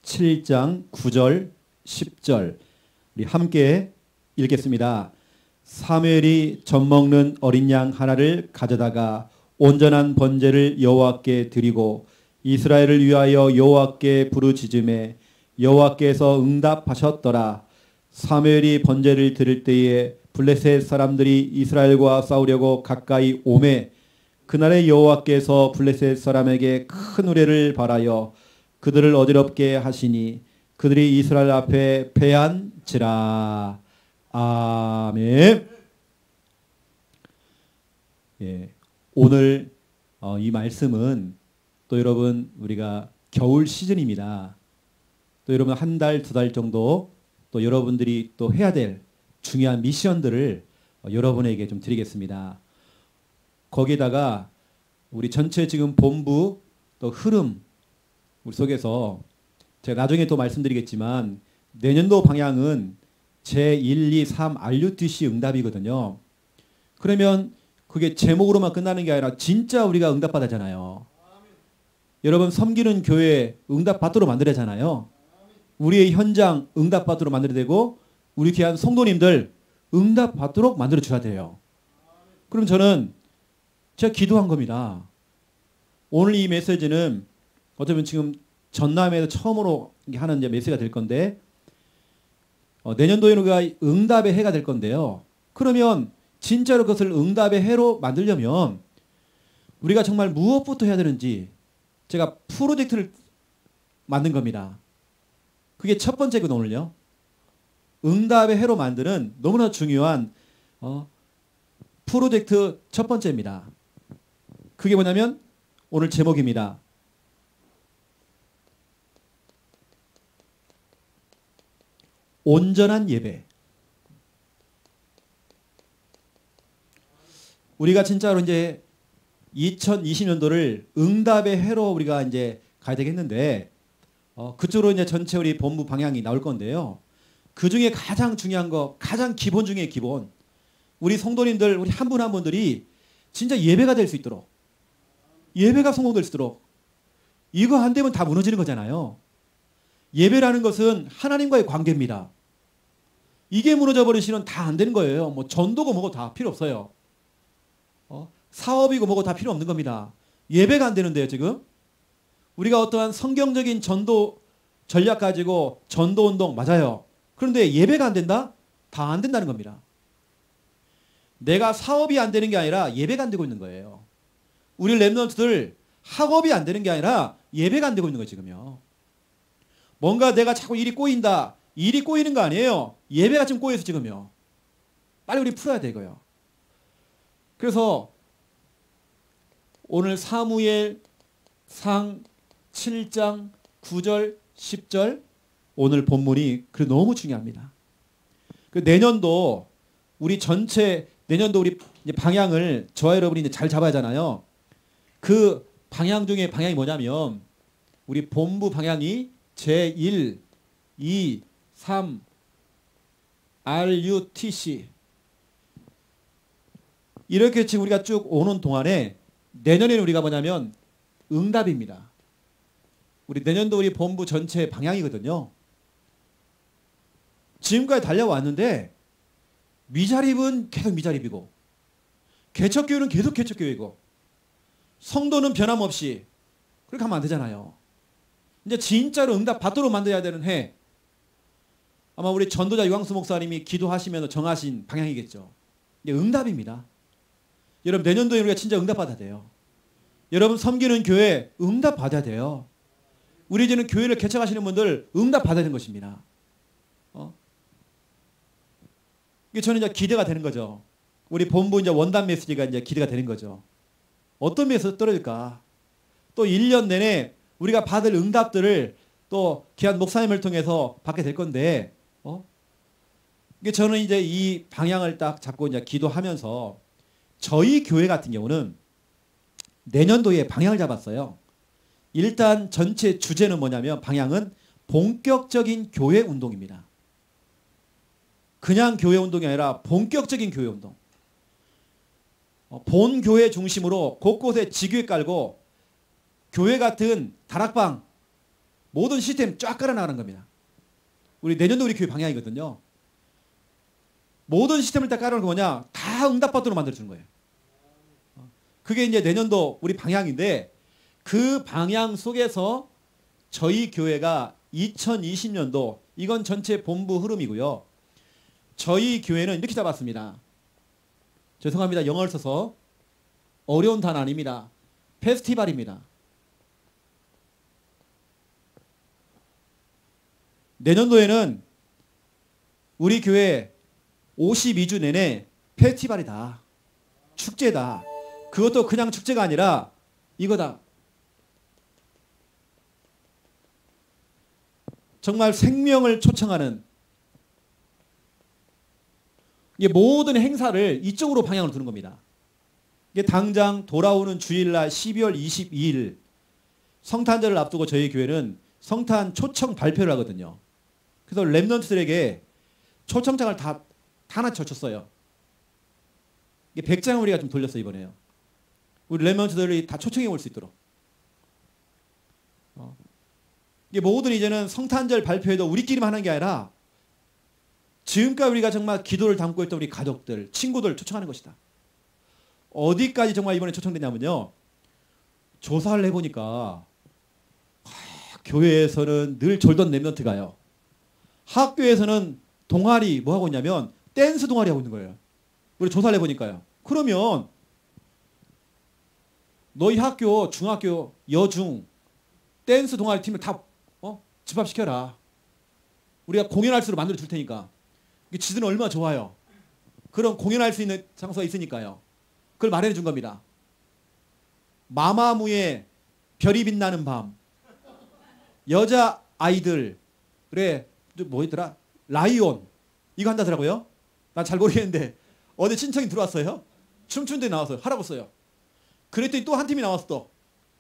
7장 9절 10절 우리 함께 읽겠습니다. 사무엘이 젖먹는 어린 양 하나를 가져다가 온전한 번제를 여호와께 드리고 이스라엘을 위하여 여호와께 부르짖음에 여호와께서 응답하셨더라. 사무엘이 번제를 드릴 때에 블레셋 사람들이 이스라엘과 싸우려고 가까이 오매 그날에 여호와께서 블레셋 사람에게 큰 우레를 발하여 그들을 어지럽게 하시니 그들이 이스라엘 앞에 패한지라. 아멘. 예, 오늘 이 말씀은 또 여러분 우리가 겨울 시즌입니다. 또 여러분 한 달, 두 달 정도 또 여러분들이 또 해야 될 중요한 미션들을 여러분에게 좀 드리겠습니다. 거기에다가 우리 전체 지금 본부 또 흐름 우리 속에서 제가 나중에 또 말씀드리겠지만 내년도 방향은 제1, 2, 3 RUTC 응답이거든요. 그러면 그게 제목으로만 끝나는 게 아니라 진짜 우리가 응답받았잖아요. 여러분 섬기는 교회 응답받도록 만들어야잖아요. 우리의 현장 응답받도록 만들어야 되고 우리 귀한 성도님들 응답받도록 만들어 줘야 돼요. 그럼 저는 제가 기도한 겁니다. 오늘 이 메시지는 어쩌면 지금 전남에서 처음으로 하는 이제 메시지가 될 건데 내년도에는 우리가 응답의 해가 될 건데요. 그러면 진짜로 그것을 응답의 해로 만들려면 우리가 정말 무엇부터 해야 되는지 제가 프로젝트를 만든 겁니다. 그게 첫 번째거든요. 오늘요. 응답의 해로 만드는 너무나 중요한 프로젝트 첫 번째입니다. 그게 뭐냐면 오늘 제목입니다. 온전한 예배. 우리가 진짜로 이제 2020년도를 응답의 해로 우리가 이제 가야 되겠는데 그쪽으로 이제 전체 우리 본부 방향이 나올 건데요. 그 중에 가장 중요한 거, 가장 기본 중에 기본. 우리 성도님들, 우리 한 분 한 분들이 진짜 예배가 될 수 있도록, 예배가 성공될 수 있도록. 이거 안 되면 다 무너지는 거잖아요. 예배라는 것은 하나님과의 관계입니다. 이게 무너져 버리시면 다 안 되는 거예요. 뭐 전도고 뭐고 다 필요 없어요. 사업이고 뭐고 다 필요 없는 겁니다. 예배가 안 되는데요, 지금. 우리가 어떠한 성경적인 전도 전략 가지고 전도 운동 맞아요. 그런데 예배가 안 된다? 다 안 된다는 겁니다. 내가 사업이 안 되는 게 아니라 예배가 안 되고 있는 거예요. 우리 랩런트들 학업이 안 되는 게 아니라 예배가 안 되고 있는 거예요, 지금요. 뭔가 내가 자꾸 일이 꼬인다. 일이 꼬이는 거 아니에요. 예배가 지금 꼬여서 지금요. 빨리 우리 풀어야 돼, 이거요. 그래서 오늘 사무엘 상 7장 9절 10절 오늘 본문이 너무 중요합니다. 내년도 우리 전체 내년도 우리 방향을 저와 여러분이 이제 잘 잡아야 하잖아요. 그 방향 중에 방향이 뭐냐면 우리 본부 방향이 제1, 2, 3 RUTC 이렇게 지금 우리가 쭉 오는 동안에 내년에는 우리가 뭐냐면 응답입니다. 우리 내년도 우리 본부 전체 방향이거든요. 지금까지 달려왔는데 미자립은 계속 미자립이고 개척교회는 계속 개척교회이고 성도는 변함없이 그렇게 하면 안 되잖아요. 이제 진짜로 응답 받도록 만들어야 되는 해. 아마 우리 전도자 유광수 목사님이 기도하시면서 정하신 방향이겠죠. 이게 응답입니다. 여러분 내년도에 우리가 진짜 응답 받아야 돼요. 여러분 섬기는 교회 응답 받아야 돼요. 우리 이제는 교회를 개척하시는 분들 응답 받아야 되는 것입니다. 이게 저는 이제 기대가 되는 거죠. 우리 본부 이제 원단 메시지가 이제 기대가 되는 거죠. 어떤 메시지가 떨어질까? 또 1년 내내 우리가 받을 응답들을 또 귀한 목사님을 통해서 받게 될 건데, 이게 저는 이제 이 방향을 딱 잡고 이제 기도하면서 저희 교회 같은 경우는 내년도에 방향을 잡았어요. 일단 전체 주제는 뭐냐면 방향은 본격적인 교회 운동입니다. 그냥 교회 운동이 아니라 본격적인 교회 운동. 본 교회 중심으로 곳곳에 지교회 깔고 교회 같은 다락방 모든 시스템 쫙 깔아나가는 겁니다. 우리 내년도 우리 교회 방향이거든요. 모든 시스템을 다 깔아놓은 거 뭐냐? 다 응답받도록 만들어주는 거예요. 그게 이제 내년도 우리 방향인데 그 방향 속에서 저희 교회가 2020년도 이건 전체 본부 흐름이고요. 저희 교회는 이렇게 잡았습니다. 죄송합니다. 영어를 써서 어려운 단어 아닙니다. 페스티벌입니다. 내년도에는 우리 교회 52주 내내 페스티벌이다. 축제다. 그것도 그냥 축제가 아니라 이거다. 정말 생명을 초청하는 이게 모든 행사를 이쪽으로 방향을 두는 겁니다. 이게 당장 돌아오는 주일날 12월 22일 성탄절을 앞두고 저희 교회는 성탄 초청 발표를 하거든요. 그래서 랩런트들에게 초청장을 다 하나 젖혔어요. 이게 100장을 우리가 좀 돌렸어요 이번에요. 우리 랩런트들이 다 초청해 올 수 있도록. 이게 모든 이제는 성탄절 발표에도 우리끼리만 하는 게 아니라 지금까지 우리가 정말 기도를 담고 있던 우리 가족들, 친구들 초청하는 것이다. 어디까지 정말 이번에 초청되냐면요. 조사를 해보니까 교회에서는 늘 졸던 랩런트 가요. 학교에서는 동아리 뭐 하고 있냐면 댄스 동아리 하고 있는 거예요. 우리 조사를 해보니까요. 그러면 너희 학교 중학교 여중 댄스 동아리 팀을 다 집합시켜라. 우리가 공연할 수로 만들어 줄 테니까. 지들은 얼마나 좋아요. 그런 공연할 수 있는 장소가 있으니까요. 그걸 마련해 준 겁니다. 마마무의 별이 빛나는 밤. 여자 아이들 그래 뭐였더라? 라이온 이거 한다더라고요. 난 잘 모르겠는데 어디 신청이 들어왔어요. 춤추는 데 나왔어요. 하라고 써요. 그랬더니 또 한 팀이 나왔어. 또.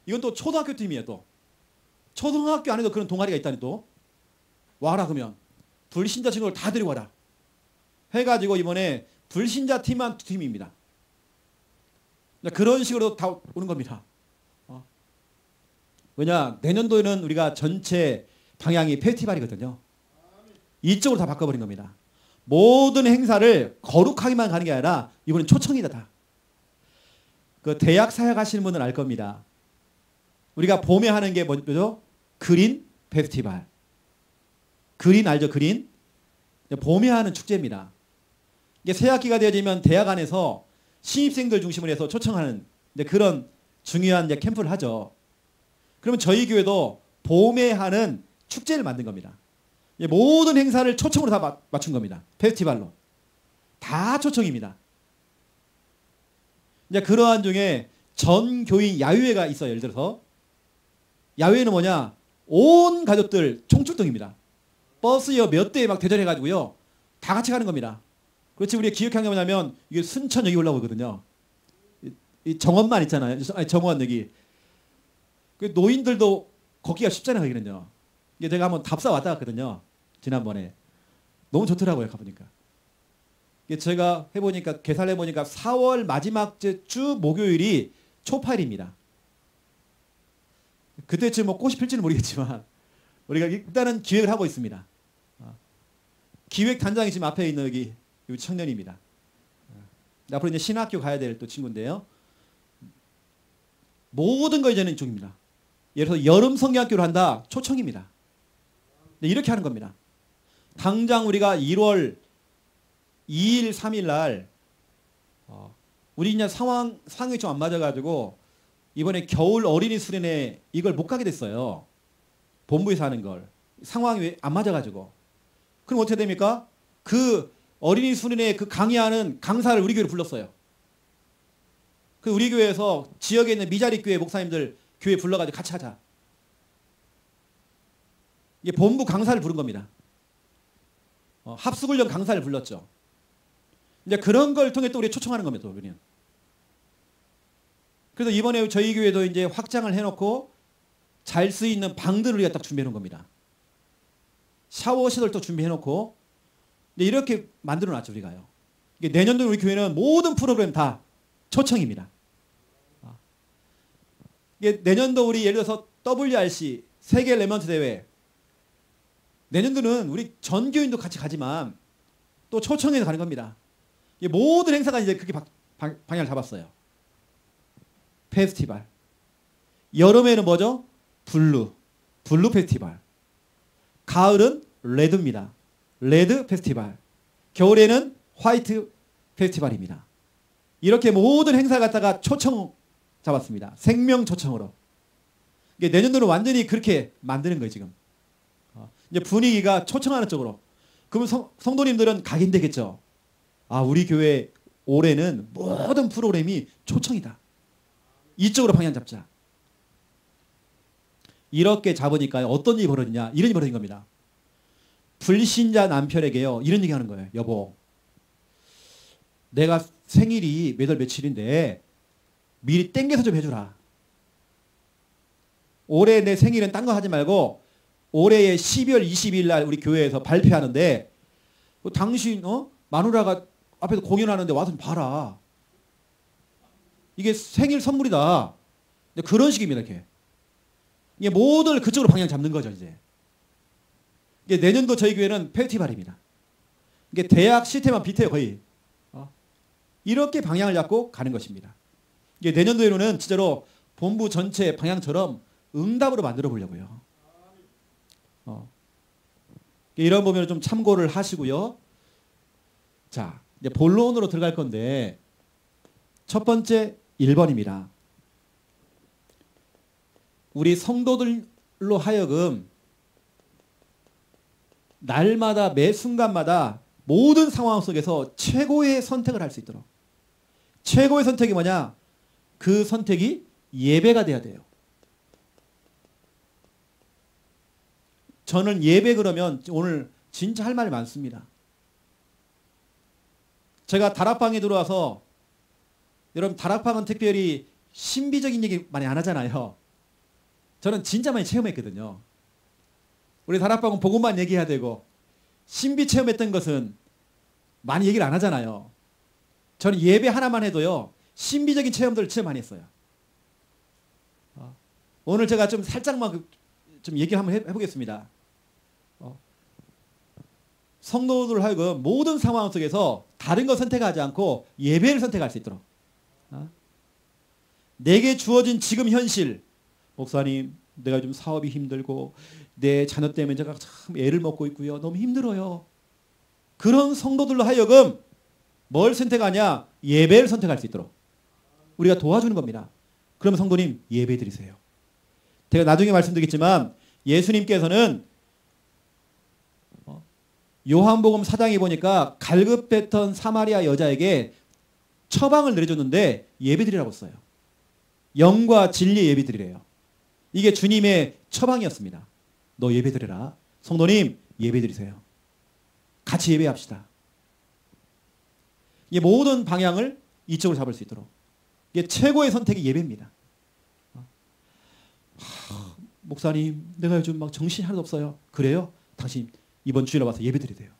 이건 또 초등학교 팀이에요. 또. 초등학교 안에도 그런 동아리가 있다니 또. 와라 그러면. 불신자 친구를 다 데리고 와라. 해가지고 이번에 불신자 팀만 2팀입니다. 그런 식으로 다 오는 겁니다. 왜냐 내년도에는 우리가 전체 방향이 페스티벌이거든요. 이쪽으로 다 바꿔버린 겁니다. 모든 행사를 거룩하게만 가는 게 아니라 이번엔 초청이다 다. 그 대학 사역하시는 분은 알 겁니다. 우리가 봄에 하는 게 뭐죠? 그린 페스티벌. 그린 알죠? 그린. 봄에 하는 축제입니다. 이게 새학기가 되어지면 대학 안에서 신입생들 중심으로 해서 초청하는 그런 중요한 이제 캠프를 하죠. 그러면 저희 교회도 봄에 하는 축제를 만든 겁니다. 모든 행사를 초청으로 다 맞춘 겁니다. 페스티벌로. 다 초청입니다. 이제 그러한 중에 전 교인 야유회가 있어요. 예를 들어서. 야유회는 뭐냐? 온 가족들 총출동입니다. 버스요 몇 대에 막 대절해가지고요. 다 같이 가는 겁니다. 그렇지 우리가 기억하는 게 뭐냐면 이게 순천역이 올라오거든요. 이 정원만 있잖아요. 아니, 정원역이. 그 노인들도 걷기가 쉽잖아요. 거기는요. 이게 제가 한번 답사 왔다 갔거든요. 지난번에. 너무 좋더라고요. 가보니까. 이게 제가 해보니까 계산을 해보니까 4월 마지막 주 목요일이 초파일입니다. 그때쯤 뭐 꽃이 필지는 모르겠지만 우리가 일단은 기획을 하고 있습니다. 기획단장이 지금 앞에 있는 여기 청년입니다. 앞으로 이제 신학교 가야 될 또 친구인데요. 모든 거 이제는 이쪽입니다. 예를 들어서 여름 성경학교를 한다. 초청입니다. 이렇게 하는 겁니다. 당장 우리가 1월 2일, 3일 날 우리 이제 상황이 좀 안 맞아가지고 이번에 겨울 어린이 수련회 이걸 못 가게 됐어요. 본부에서 하는 걸. 상황이 안 맞아가지고. 그럼 어떻게 됩니까? 그 어린이 수련회 그 강의하는 강사를 우리 교회로 불렀어요. 그 우리 교회에서 지역에 있는 미자리 교회 목사님들 교회 불러가지고 같이 하자. 이게 본부 강사를 부른 겁니다. 합숙훈련 강사를 불렀죠. 이제 그런 걸 통해 또 우리 초청하는 겁니다. 우리는. 그래서 이번에 저희 교회도 이제 확장을 해놓고 잘 수 있는 방들을 우리가 딱 준비해 놓은 겁니다. 샤워실을 또 준비해 놓고 이렇게 만들어 놨죠. 우리가요. 이게 내년도 우리 교회는 모든 프로그램 다 초청입니다. 이게 내년도 우리 예를 들어서 WRC 세계 레먼트 대회. 내년도는 우리 전 교인도 같이 가지만 또 초청해서 가는 겁니다. 모든 행사가 이제 그렇게 방향을 잡았어요. 페스티벌. 여름에는 뭐죠? 블루 페스티벌. 가을은 레드입니다. 레드 페스티벌. 겨울에는 화이트 페스티벌입니다. 이렇게 모든 행사 갖다가 초청 잡았습니다. 생명 초청으로. 내년도는 완전히 그렇게 만드는 거예요, 지금. 이제 분위기가 초청하는 쪽으로. 그러면 성도님들은 각인되겠죠. 아, 우리 교회 올해는 모든 프로그램이 초청이다. 이쪽으로 방향 잡자. 이렇게 잡으니까 어떤 일이 벌어지냐? 이런 일이 벌어진 겁니다. 불신자 남편에게요, 이런 얘기 하는 거예요. 여보, 내가 생일이 몇 월 며칠인데 미리 땡겨서 좀 해주라. 올해 내 생일은 딴 거 하지 말고 올해의 12월 22일 날 우리 교회에서 발표하는데 당신 마누라가 앞에서 공연하는데 와서 좀 봐라. 이게 생일 선물이다. 그런 식입니다. 이렇게. 이게 모든 그쪽으로 방향 잡는 거죠. 이제. 이게 내년도 저희 교회는 페스티벌입니다. 이게 대학 시스템만 비슷해요. 거의. 이렇게 방향을 잡고 가는 것입니다. 이게 내년도에는 진짜로 본부 전체 방향처럼 응답으로 만들어 보려고요. 이런 부분을 좀 참고를 하시고요. 자, 이제 본론으로 들어갈 건데 첫 번째 1번입니다. 우리 성도들로 하여금 날마다 매 순간마다 모든 상황 속에서 최고의 선택을 할 수 있도록. 최고의 선택이 뭐냐? 그 선택이 예배가 돼야 돼요. 저는 예배 그러면 오늘 진짜 할 말이 많습니다. 제가 다락방에 들어와서 여러분 다락방은 특별히 신비적인 얘기 많이 안 하잖아요. 저는 진짜 많이 체험했거든요. 우리 다락방은 복음만 얘기해야 되고 신비 체험했던 것은 많이 얘기를 안 하잖아요. 저는 예배 하나만 해도요. 신비적인 체험들을 진짜 많이 했어요. 오늘 제가 좀 살짝만 좀 얘기를 한번 해보겠습니다. 성도들 하여금 모든 상황 속에서 다른 거 선택하지 않고 예배를 선택할 수 있도록. 내게 주어진 지금 현실. 목사님, 내가 좀 사업이 힘들고 내 자녀 때문에 제가 참 애를 먹고 있고요. 너무 힘들어요. 그런 성도들로 하여금 뭘 선택하냐? 예배를 선택할 수 있도록 우리가 도와주는 겁니다. 그러면 성도님 예배 드리세요. 제가 나중에 말씀드리겠지만 예수님께서는 요한복음 4장에 보니까 갈급했던 사마리아 여자에게 처방을 내려줬는데 예배 드리라고 써요. 영과 진리의 예배 드리래요. 이게 주님의 처방이었습니다. 너 예배 드려라. 성도님 예배 드리세요. 같이 예배합시다. 이 모든 방향을 이쪽으로 잡을 수 있도록. 이게 최고의 선택이 예배입니다. 목사님, 내가 요즘 막 정신이 하나도 없어요. 그래요? 당신 이번 주일에 와서 예배 드리세요.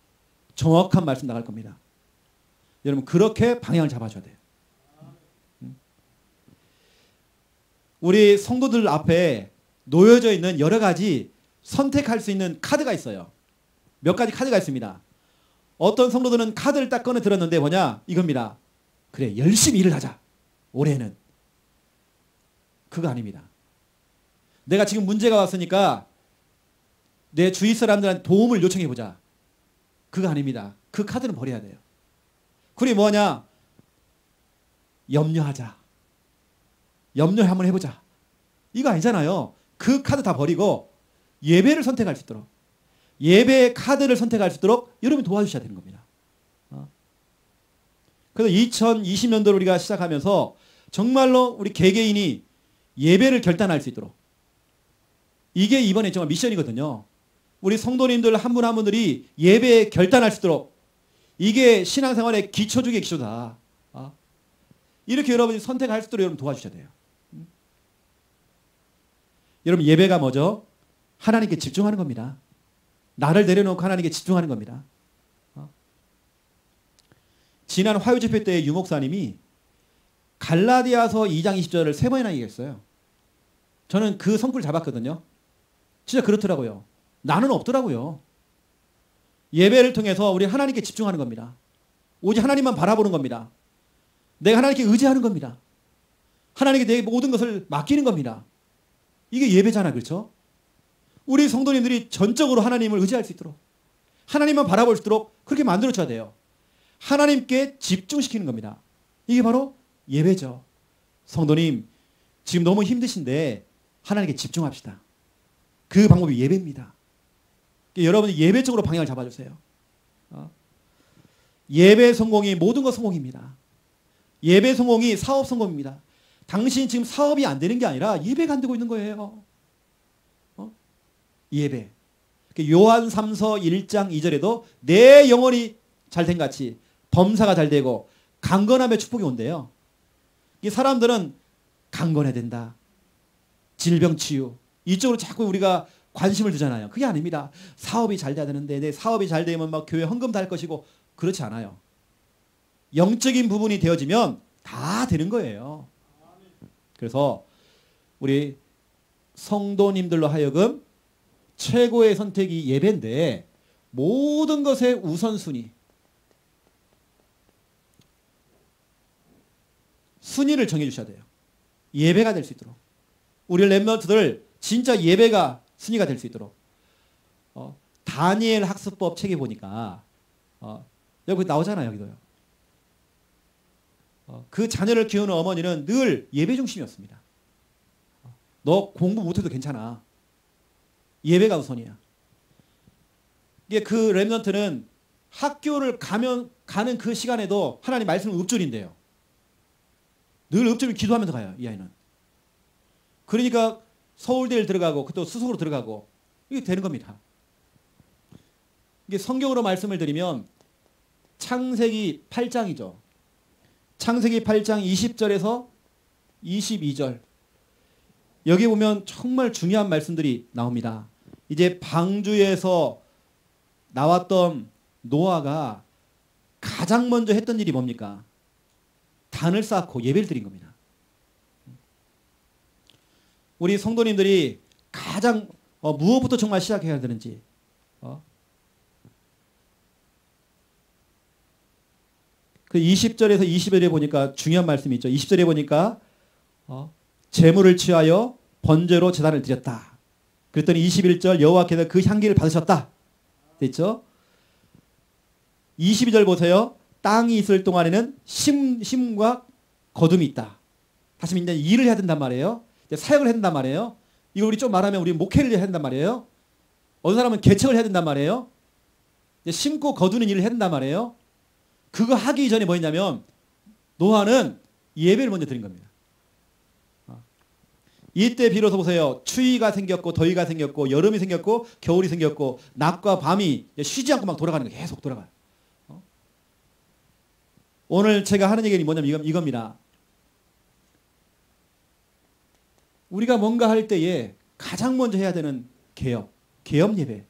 정확한 말씀 나갈 겁니다. 여러분 그렇게 방향을 잡아줘야 돼요. 우리 성도들 앞에 놓여져 있는 여러 가지 선택할 수 있는 카드가 있어요. 몇 가지 카드가 있습니다. 어떤 성도들은 카드를 딱 꺼내 들었는데 뭐냐? 이겁니다. 그래, 열심히 일을 하자. 올해는. 그거 아닙니다. 내가 지금 문제가 왔으니까 내 주위 사람들한테 도움을 요청해보자. 그거 아닙니다. 그 카드는 버려야 돼요. 그게 뭐냐? 염려하자. 염려 한번 해보자. 이거 아니잖아요. 그 카드 다 버리고 예배를 선택할 수 있도록. 예배의 카드를 선택할 수 있도록 여러분이 도와주셔야 되는 겁니다. 그래서 2020년도를 우리가 시작하면서 정말로 우리 개개인이 예배를 결단할 수 있도록. 이게 이번에 정말 미션이거든요. 우리 성도님들 한 분 한 분들이 예배에 결단할 수 있도록. 이게 신앙생활의 기초 중의 기초다. 이렇게 여러분이 선택할 수 있도록 여러분 도와주셔야 돼요. 여러분 예배가 뭐죠? 하나님께 집중하는 겁니다. 나를 내려놓고 하나님께 집중하는 겁니다. 지난 화요집회 때 유목사님이 갈라디아서 2장 20절을 3번이나 얘기했어요. 저는 그 성구를 잡았거든요. 진짜 그렇더라고요. 나는 없더라고요. 예배를 통해서 우리 하나님께 집중하는 겁니다. 오직 하나님만 바라보는 겁니다. 내가 하나님께 의지하는 겁니다. 하나님께 내 모든 것을 맡기는 겁니다. 이게 예배잖아, 그렇죠? 우리 성도님들이 전적으로 하나님을 의지할 수 있도록, 하나님만 바라볼 수 있도록 그렇게 만들어줘야 돼요. 하나님께 집중시키는 겁니다. 이게 바로 예배죠. 성도님, 지금 너무 힘드신데 하나님께 집중합시다. 그 방법이 예배입니다. 여러분이 예배 쪽으로 방향을 잡아주세요. 예배 성공이 모든 것 성공입니다. 예배 성공이 사업 성공입니다. 당신이 지금 사업이 안 되는 게 아니라 예배가 안 되고 있는 거예요. 예배. 요한 3서 1장 2절에도 내 영혼이 잘된 같이 범사가 잘 되고 강건함의 축복이 온대요. 이 사람들은 강건해야 된다. 질병 치유. 이쪽으로 자꾸 우리가 관심을 두잖아요. 그게 아닙니다. 사업이 잘 돼야 되는데 내 사업이 잘 되면 막 교회 헌금 다 할 것이고 그렇지 않아요. 영적인 부분이 되어지면 다 되는 거예요. 그래서 우리 성도님들로 하여금 최고의 선택이 예배인데 모든 것의 우선순위, 순위를 정해주셔야 돼요. 예배가 될 수 있도록. 우리 랩런트들 진짜 예배가 순위가 될 수 있도록. 다니엘 학습법 책에 보니까 여기 나오잖아요. 여기도요. 그 자녀를 키우는 어머니는 늘 예배 중심이었습니다. 너 공부 못해도 괜찮아. 예배가 우선이야. 이게 그 랩런트는 학교를 가는 그 시간에도 하나님 말씀은 읊조린대요. 늘 읊조리 기도하면서 가요. 이 아이는. 그러니까 서울대를 들어가고 또 수석으로 들어가고 이게 되는 겁니다. 이게 성경으로 말씀을 드리면 창세기 8장이죠. 창세기 8장 20절에서 22절. 여기 보면 정말 중요한 말씀들이 나옵니다. 이제 방주에서 나왔던 노아가 가장 먼저 했던 일이 뭡니까? 단을 쌓고 예배를 드린 겁니다. 우리 성도님들이 가장 무엇부터 정말 시작해야 되는지 그 20절에서 21절에 보니까 중요한 말씀이 있죠. 20절에 보니까 제물을 취하여 번제로 제단을 드렸다. 그랬더니 21절 여호와께서 그 향기를 받으셨다. 됐죠? 22절 보세요. 땅이 있을 동안에는 심과 거둠이 있다. 다시 이제 일을 해야 된단 말이에요. 사역을 해야 된단 말이에요. 이걸 우리 좀 말하면 우리 목회를 해야 된단 말이에요. 어느 사람은 개척을 해야 된단 말이에요. 심고 거두는 일을 해야 된단 말이에요. 그거 하기 전에 뭐였냐면 노아는 예배를 먼저 드린 겁니다. 이때 비로소 보세요. 추위가 생겼고 더위가 생겼고 여름이 생겼고 겨울이 생겼고 낮과 밤이 쉬지 않고 막 돌아가는 거예요. 계속 돌아가요. 오늘 제가 하는 얘기는 뭐냐면 이겁니다. 우리가 뭔가 할 때에 가장 먼저 해야 되는 개업 예배.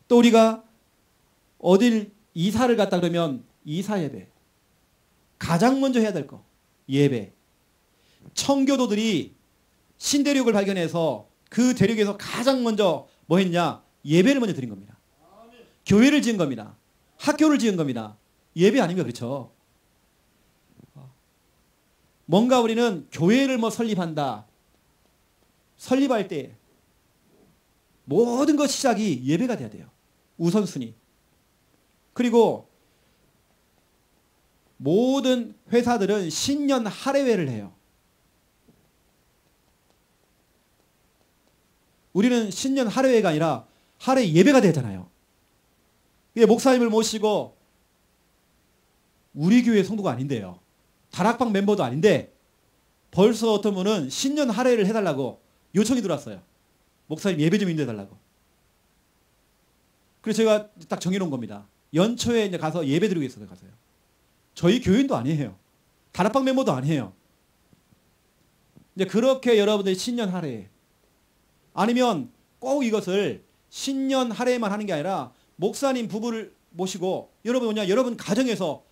또 우리가 어딜 이사를 갔다 그러면 이사 예배. 가장 먼저 해야 될 거 예배. 청교도들이 신대륙을 발견해서 그 대륙에서 가장 먼저 뭐 했냐? 예배를 먼저 드린 겁니다. 교회를 지은 겁니다. 학교를 지은 겁니다. 예배 아닙니까? 그렇죠? 뭔가 우리는 교회를 설립한다. 설립할 때 모든 것 시작이 예배가 돼야 돼요. 우선순위. 그리고 모든 회사들은 신년 할애회를 해요. 우리는 신년 할애회가 아니라 할애 예배가 되잖아요. 목사님을 모시고 우리 교회 성도가 아닌데요. 다락방 멤버도 아닌데 벌써 어떤 분은 신년 할애를 해달라고 요청이 들어왔어요. 목사님 예배 좀 인도해달라고. 그래서 제가 딱 정해놓은 겁니다. 연초에 이제 가서 예배 드리고 있어요. 가서요. 저희 교인도 아니에요. 다락방 멤버도 아니에요. 이제 그렇게 여러분들이 신년 할애 아니면 꼭 이것을 신년 할애만 하는 게 아니라 목사님 부부를 모시고 여러분 가정에서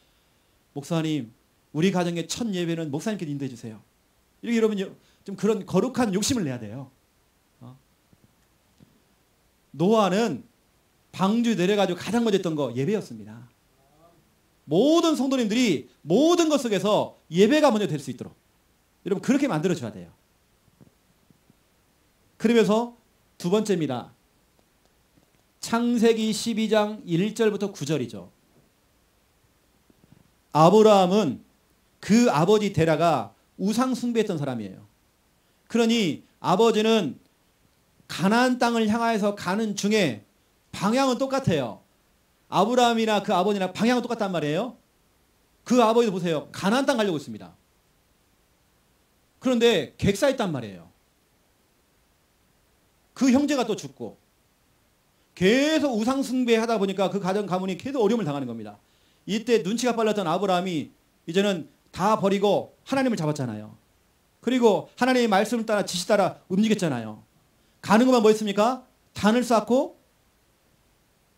목사님 우리 가정의 첫 예배는 목사님께 인도해 주세요. 이렇게 여러분 좀 그런 거룩한 욕심을 내야 돼요. 노아는 방주 내려가지고 가장 먼저 했던 거 예배였습니다. 모든 성도님들이 모든 것 속에서 예배가 먼저 될 수 있도록 여러분 그렇게 만들어줘야 돼요. 그러면서 두 번째입니다. 창세기 12장 1절부터 9절이죠. 아브라함은 그 아버지 데라가 우상 숭배했던 사람이에요. 그러니 아버지는 가나안 땅을 향하여서 가는 중에 방향은 똑같아요. 아브라함이나 그 아버지나 방향은 똑같단 말이에요. 그 아버지도 보세요. 가나안 땅 가려고 했습니다. 그런데 객사했단 말이에요. 그 형제가 또 죽고 계속 우상 숭배하다 보니까 그 가정 가문이 계속 어려움을 당하는 겁니다. 이때 눈치가 빨랐던 아브라함이 이제는 다 버리고 하나님을 잡았잖아요. 그리고 하나님의 말씀을 따라 지시 따라 움직였잖아요. 가는 것만 뭐 했습니까? 단을 쌓고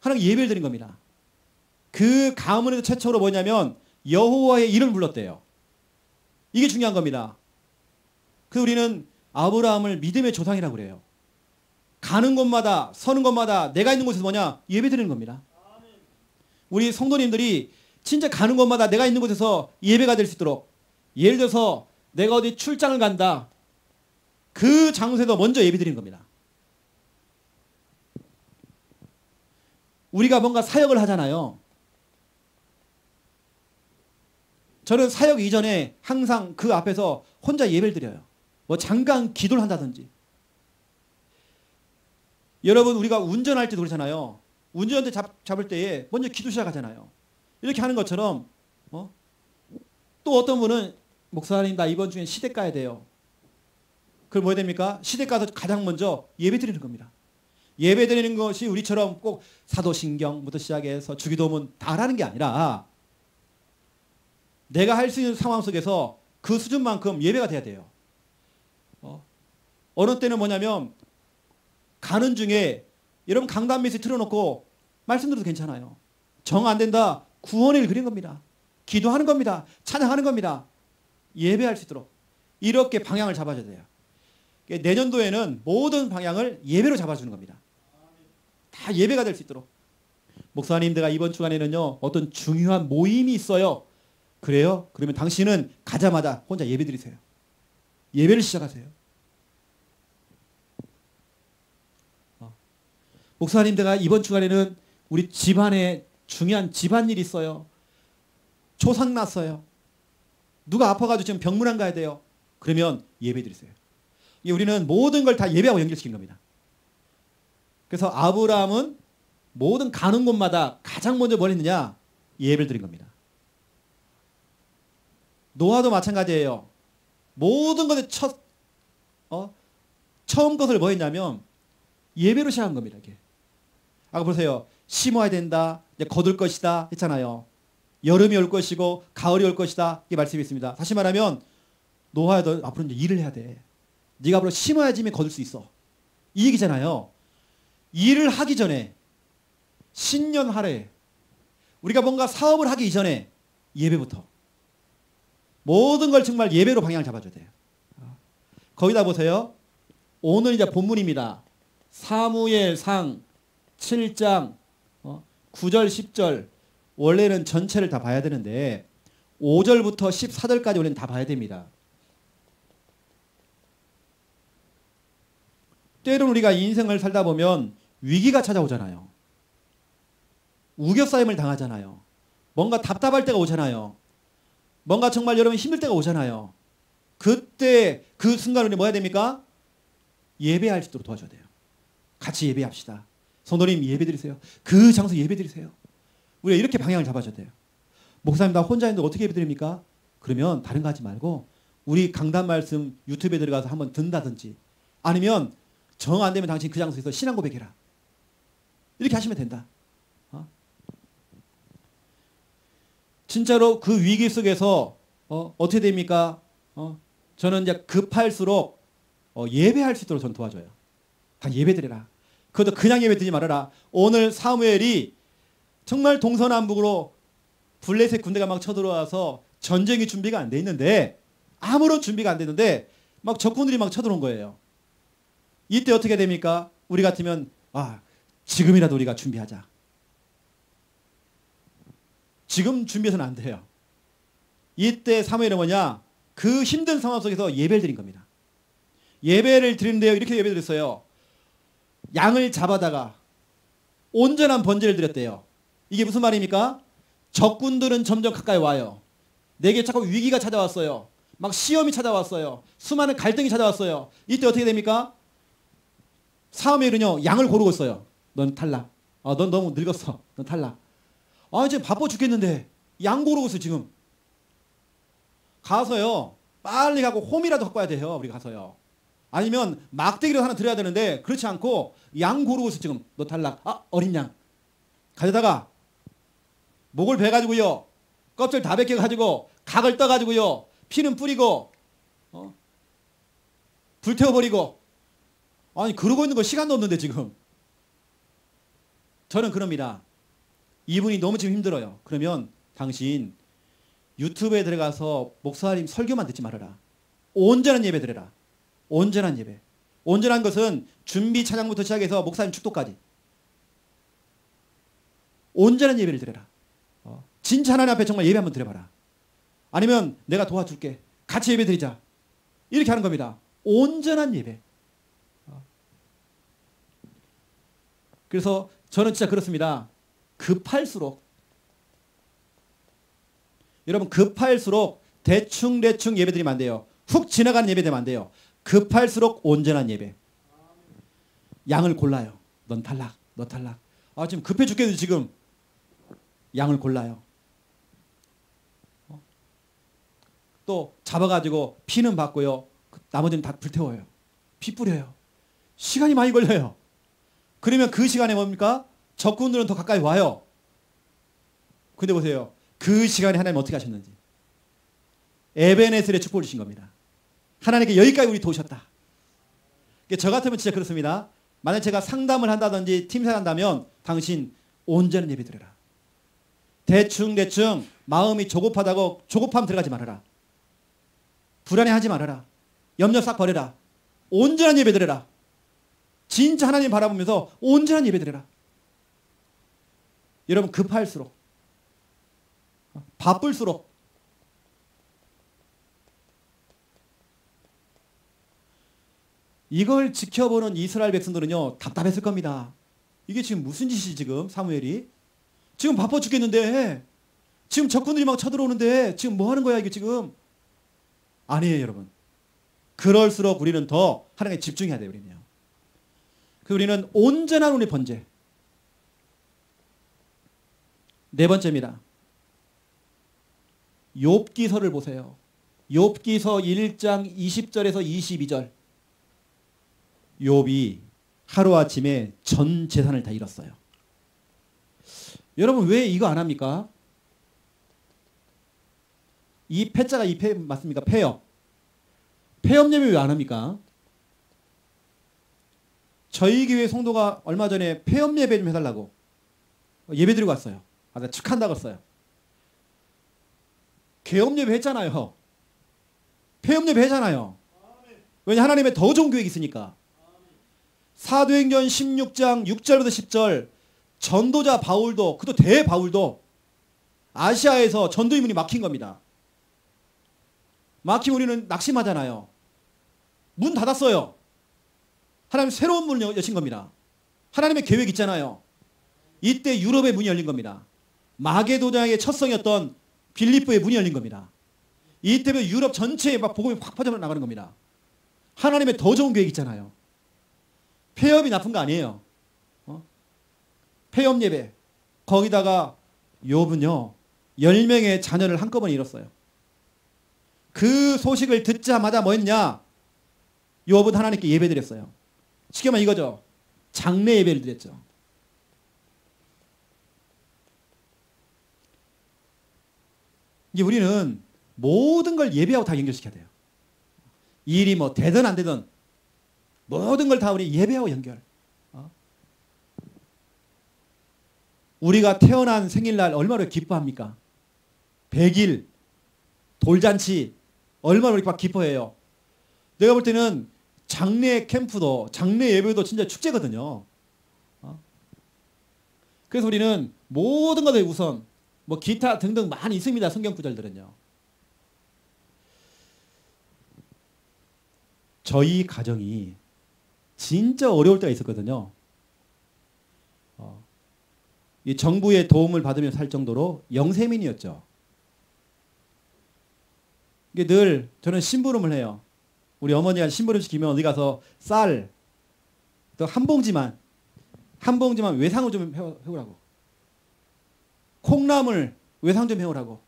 하나님 예배를 드린 겁니다. 그 가문에서 최초로 뭐냐면 여호와의 이름을 불렀대요. 이게 중요한 겁니다. 그래서 우리는 아브라함을 믿음의 조상이라고 그래요. 가는 곳마다 서는 곳마다 내가 있는 곳에서 뭐냐? 예배 드리는 겁니다. 우리 성도님들이 진짜 가는 곳마다 내가 있는 곳에서 예배가 될 수 있도록, 예를 들어서 내가 어디 출장을 간다. 그 장소에서 먼저 예배 드리는 겁니다. 우리가 뭔가 사역을 하잖아요. 저는 사역 이전에 항상 그 앞에서 혼자 예배를 드려요. 뭐 잠깐 기도를 한다든지. 여러분 우리가 운전할 때도 그렇잖아요. 운전대 잡을 때에 먼저 기도 시작하잖아요. 이렇게 하는 것처럼 또 어떤 분은 목사님 나 이번 주엔 시댁 가야 돼요. 그럼 뭐 해야 됩니까? 시댁 가서 가장 먼저 예배 드리는 겁니다. 예배 드리는 것이 우리처럼 꼭 사도신경부터 시작해서 주기도문 다 하라는 게 아니라 내가 할 수 있는 상황 속에서 그 수준만큼 예배가 돼야 돼요. 어느 때는 뭐냐면 가는 중에 여러분 강단 메시지 틀어놓고 말씀 들어도 괜찮아요. 정 안 된다. 구원의 일 그린 겁니다. 기도하는 겁니다. 찬양하는 겁니다. 예배할 수 있도록 이렇게 방향을 잡아줘야 돼요. 내년도에는 모든 방향을 예배로 잡아주는 겁니다. 다 예배가 될 수 있도록. 목사님 내가 이번 주간에는요 어떤 중요한 모임이 있어요. 그래요? 그러면 당신은 가자마자 혼자 예배 드리세요. 예배를 시작하세요. 목사님 내가 이번 주간에는 우리 집안에 중요한 집안일이 있어요. 초상 났어요. 누가 아파가지고 지금 병문안 가야 돼요. 그러면 예배 드리세요. 우리는 모든 걸 다 예배하고 연결시킨 겁니다. 그래서 아브라함은 모든 가는 곳마다 가장 먼저 뭘 했느냐? 예배를 드린 겁니다. 노아도 마찬가지예요. 모든 것의 처음 것을 뭐 했냐면 예배로 시작한 겁니다. 이렇게. 아까 보세요. 심어야 된다. 이제 거둘 것이다. 했잖아요. 여름이 올 것이고 가을이 올 것이다. 이게 말씀이 있습니다. 다시 말하면 노아야 너 앞으로 이제 일을 해야 돼. 네가 앞으로 심어야지 거둘 수 있어. 이 얘기잖아요. 일을 하기 전에 신년하래 우리가 뭔가 사업을 하기 이전에 예배부터 모든 걸 정말 예배로 방향을 잡아줘야 돼요. 거기다 보세요. 오늘 이제 본문입니다. 사무엘상 7장 9절 10절 원래는 전체를 다 봐야 되는데 5절부터 14절까지 원래는 다 봐야 됩니다. 때로는 우리가 인생을 살다 보면 위기가 찾아오잖아요. 우겨싸임을 당하잖아요. 뭔가 답답할 때가 오잖아요. 뭔가 정말 여러분 힘들 때가 오잖아요. 그때 그 순간 우리 뭐 해야 됩니까? 예배할 수 있도록 도와줘야 돼요. 같이 예배합시다. 성도님 예배 드리세요. 그 장소 예배 드리세요. 우리가 이렇게 방향을 잡아줘야 돼요. 목사님 나 혼자 있는데 어떻게 예배 드립니까? 그러면 다른 거 하지 말고 우리 강단 말씀 유튜브에 들어가서 한번 듣는다든지 아니면 정 안 되면 당신 그 장소에서 신앙 고백해라. 이렇게 하시면 된다. 진짜로 그 위기 속에서 어떻게 됩니까? 저는 이제 급할수록 예배할 수 있도록 저는 도와줘요. 다 예배드려라. 그것도 그냥 예배드리지 말아라. 오늘 사무엘이 정말 동서남북으로 블레셋 군대가 막 쳐들어와서 전쟁이 준비가 안 돼 있는데 아무런 준비가 안 됐는데 막 적군들이 막 쳐들어온 거예요. 이때 어떻게 됩니까? 우리 같으면 지금이라도 우리가 준비하자. 지금 준비해서는 안 돼요. 이때 사무엘은 뭐냐? 그 힘든 상황 속에서 예배를 드린 겁니다. 예배를 드리는데요. 이렇게 예배 드렸어요. 양을 잡아다가 온전한 번제를 드렸대요. 이게 무슨 말입니까? 적군들은 점점 가까이 와요. 내게 자꾸 위기가 찾아왔어요. 막 시험이 찾아왔어요. 수많은 갈등이 찾아왔어요. 이때 어떻게 됩니까? 사무엘은요, 양을 고르고 있어요. 넌 탈락. 넌 너무 늙었어. 넌 탈락. 지금 바빠 죽겠는데 양 고르고 있어 지금. 가서요, 빨리 가고 홈이라도 갖고 와야 돼요. 우리 가서요. 아니면 막대기를 하나 드려야 되는데 그렇지 않고 양 고르고 있어 지금. 너 탈락. 어린 양. 가져다가 목을 베가지고요, 껍질 다 벗겨가지고 각을 떠가지고요, 피는 뿌리고 불태워버리고. 아니 그러고 있는 거 시간도 없는데 지금. 저는 그럽니다. 이분이 너무 지금 힘들어요. 그러면 당신 유튜브에 들어가서 목사님 설교만 듣지 말아라. 온전한 예배 드려라. 온전한 예배. 온전한 것은 준비 찬양부터 시작해서 목사님 축도까지 온전한 예배를 드려라. 진짜 하나님 앞에 정말 예배 한번 드려봐라. 아니면 내가 도와줄게. 같이 예배 드리자. 이렇게 하는 겁니다. 온전한 예배. 그래서 저는 진짜 그렇습니다. 급할수록, 여러분 급할수록 대충 예배 드리면 안 돼요. 훅 지나가는 예배 되면 안 돼요. 급할수록 온전한 예배. 양을 골라요. 넌 탈락. 너 탈락. 지금 급해 죽겠는데 지금 양을 골라요. 또 잡아가지고 피는 받고요. 나머지는 다 불태워요. 피 뿌려요. 시간이 많이 걸려요. 그러면 그 시간에 뭡니까? 적군들은 더 가까이 와요. 근데 보세요. 그 시간에 하나님 어떻게 하셨는지. 에베네셀의 축복을 주신 겁니다. 하나님께 여기까지 우리 도우셨다. 저 같으면 진짜 그렇습니다. 만약 제가 상담을 한다든지 팀사를 한다면 당신 온전한 예배 드려라. 대충 마음이 조급하다고 조급함 들어가지 말아라. 불안해하지 말아라. 염려 싹 버려라. 온전한 예배 드려라. 진짜 하나님 바라보면서 온전한 예배 드려라. 여러분 급할수록, 바쁠수록 이걸 지켜보는 이스라엘 백성들은요 답답했을 겁니다. 이게 지금 무슨 짓이지 지금 사무엘이? 지금 바빠 죽겠는데, 지금 적군들이 막 쳐들어오는데 지금 뭐 하는 거야 이게 지금? 아니에요 여러분. 그럴수록 우리는 더 하나님께 집중해야 돼요. 우리는요. 우리는 온전한 우리 번제. 네 번째입니다. 욥기서를 보세요. 욥기서 1장 20절에서 22절. 욥이 하루아침에 전 재산을 다 잃었어요. 여러분 왜 이거 안 합니까? 이 패자가 이 패 맞습니까? 폐업. 폐업 예배 왜 안 합니까? 저희 교회 성도가 얼마 전에 폐업 예배 좀 해달라고 예배 드리고 왔어요. 나 축한다고 했어요. 개업 예배 했잖아요. 폐업 예배 했잖아요. 왜냐 하나님의 더 좋은 계획이 있으니까. 사도행전 16장 6절부터 10절 전도자 바울도, 그도 대바울도 아시아에서 전도 이문이 막힌 겁니다. 막히면 우리는 낙심하잖아요. 문 닫았어요. 하나님 새로운 문을 여신 겁니다. 하나님의 계획 있잖아요. 이때 유럽의 문이 열린 겁니다. 마게도냐의 첫성이었던 빌립보의 문이 열린 겁니다. 이때면 유럽 전체에 막 복음이 확 퍼져나가는 겁니다. 하나님의 더 좋은 계획 있잖아요. 폐업이 나쁜 거 아니에요. 폐업 예배. 거기다가 욥은요 10명의 자녀를 한꺼번에 잃었어요. 그 소식을 듣자마자 뭐 했냐? 욥은 하나님께 예배드렸어요. 쉽게 말하면 이거죠. 장례 예배를 드렸죠. 이제 우리는 모든 걸 예배하고 다 연결시켜야 돼요. 일이 뭐 되든 안 되든 모든 걸 다 우리 예배하고 연결. 우리가 태어난 생일날 얼마나 기뻐합니까? 100일, 돌잔치 얼마나 우리 막 기뻐해요. 내가 볼 때는 장례 캠프도, 장례 예배도 진짜 축제거든요. 그래서 우리는 모든 것에 우선 뭐 기타 등등 많이 있습니다. 성경 구절들은요. 저희 가정이 진짜 어려울 때가 있었거든요. 이 정부의 도움을 받으며 살 정도로 영세민이었죠. 이게 늘 저는 심부름을 해요. 우리 어머니가 심부름 시키면 어디 가서 쌀, 또 한 봉지만 외상을 좀 해오라고. 콩나물 외상 좀 해오라고.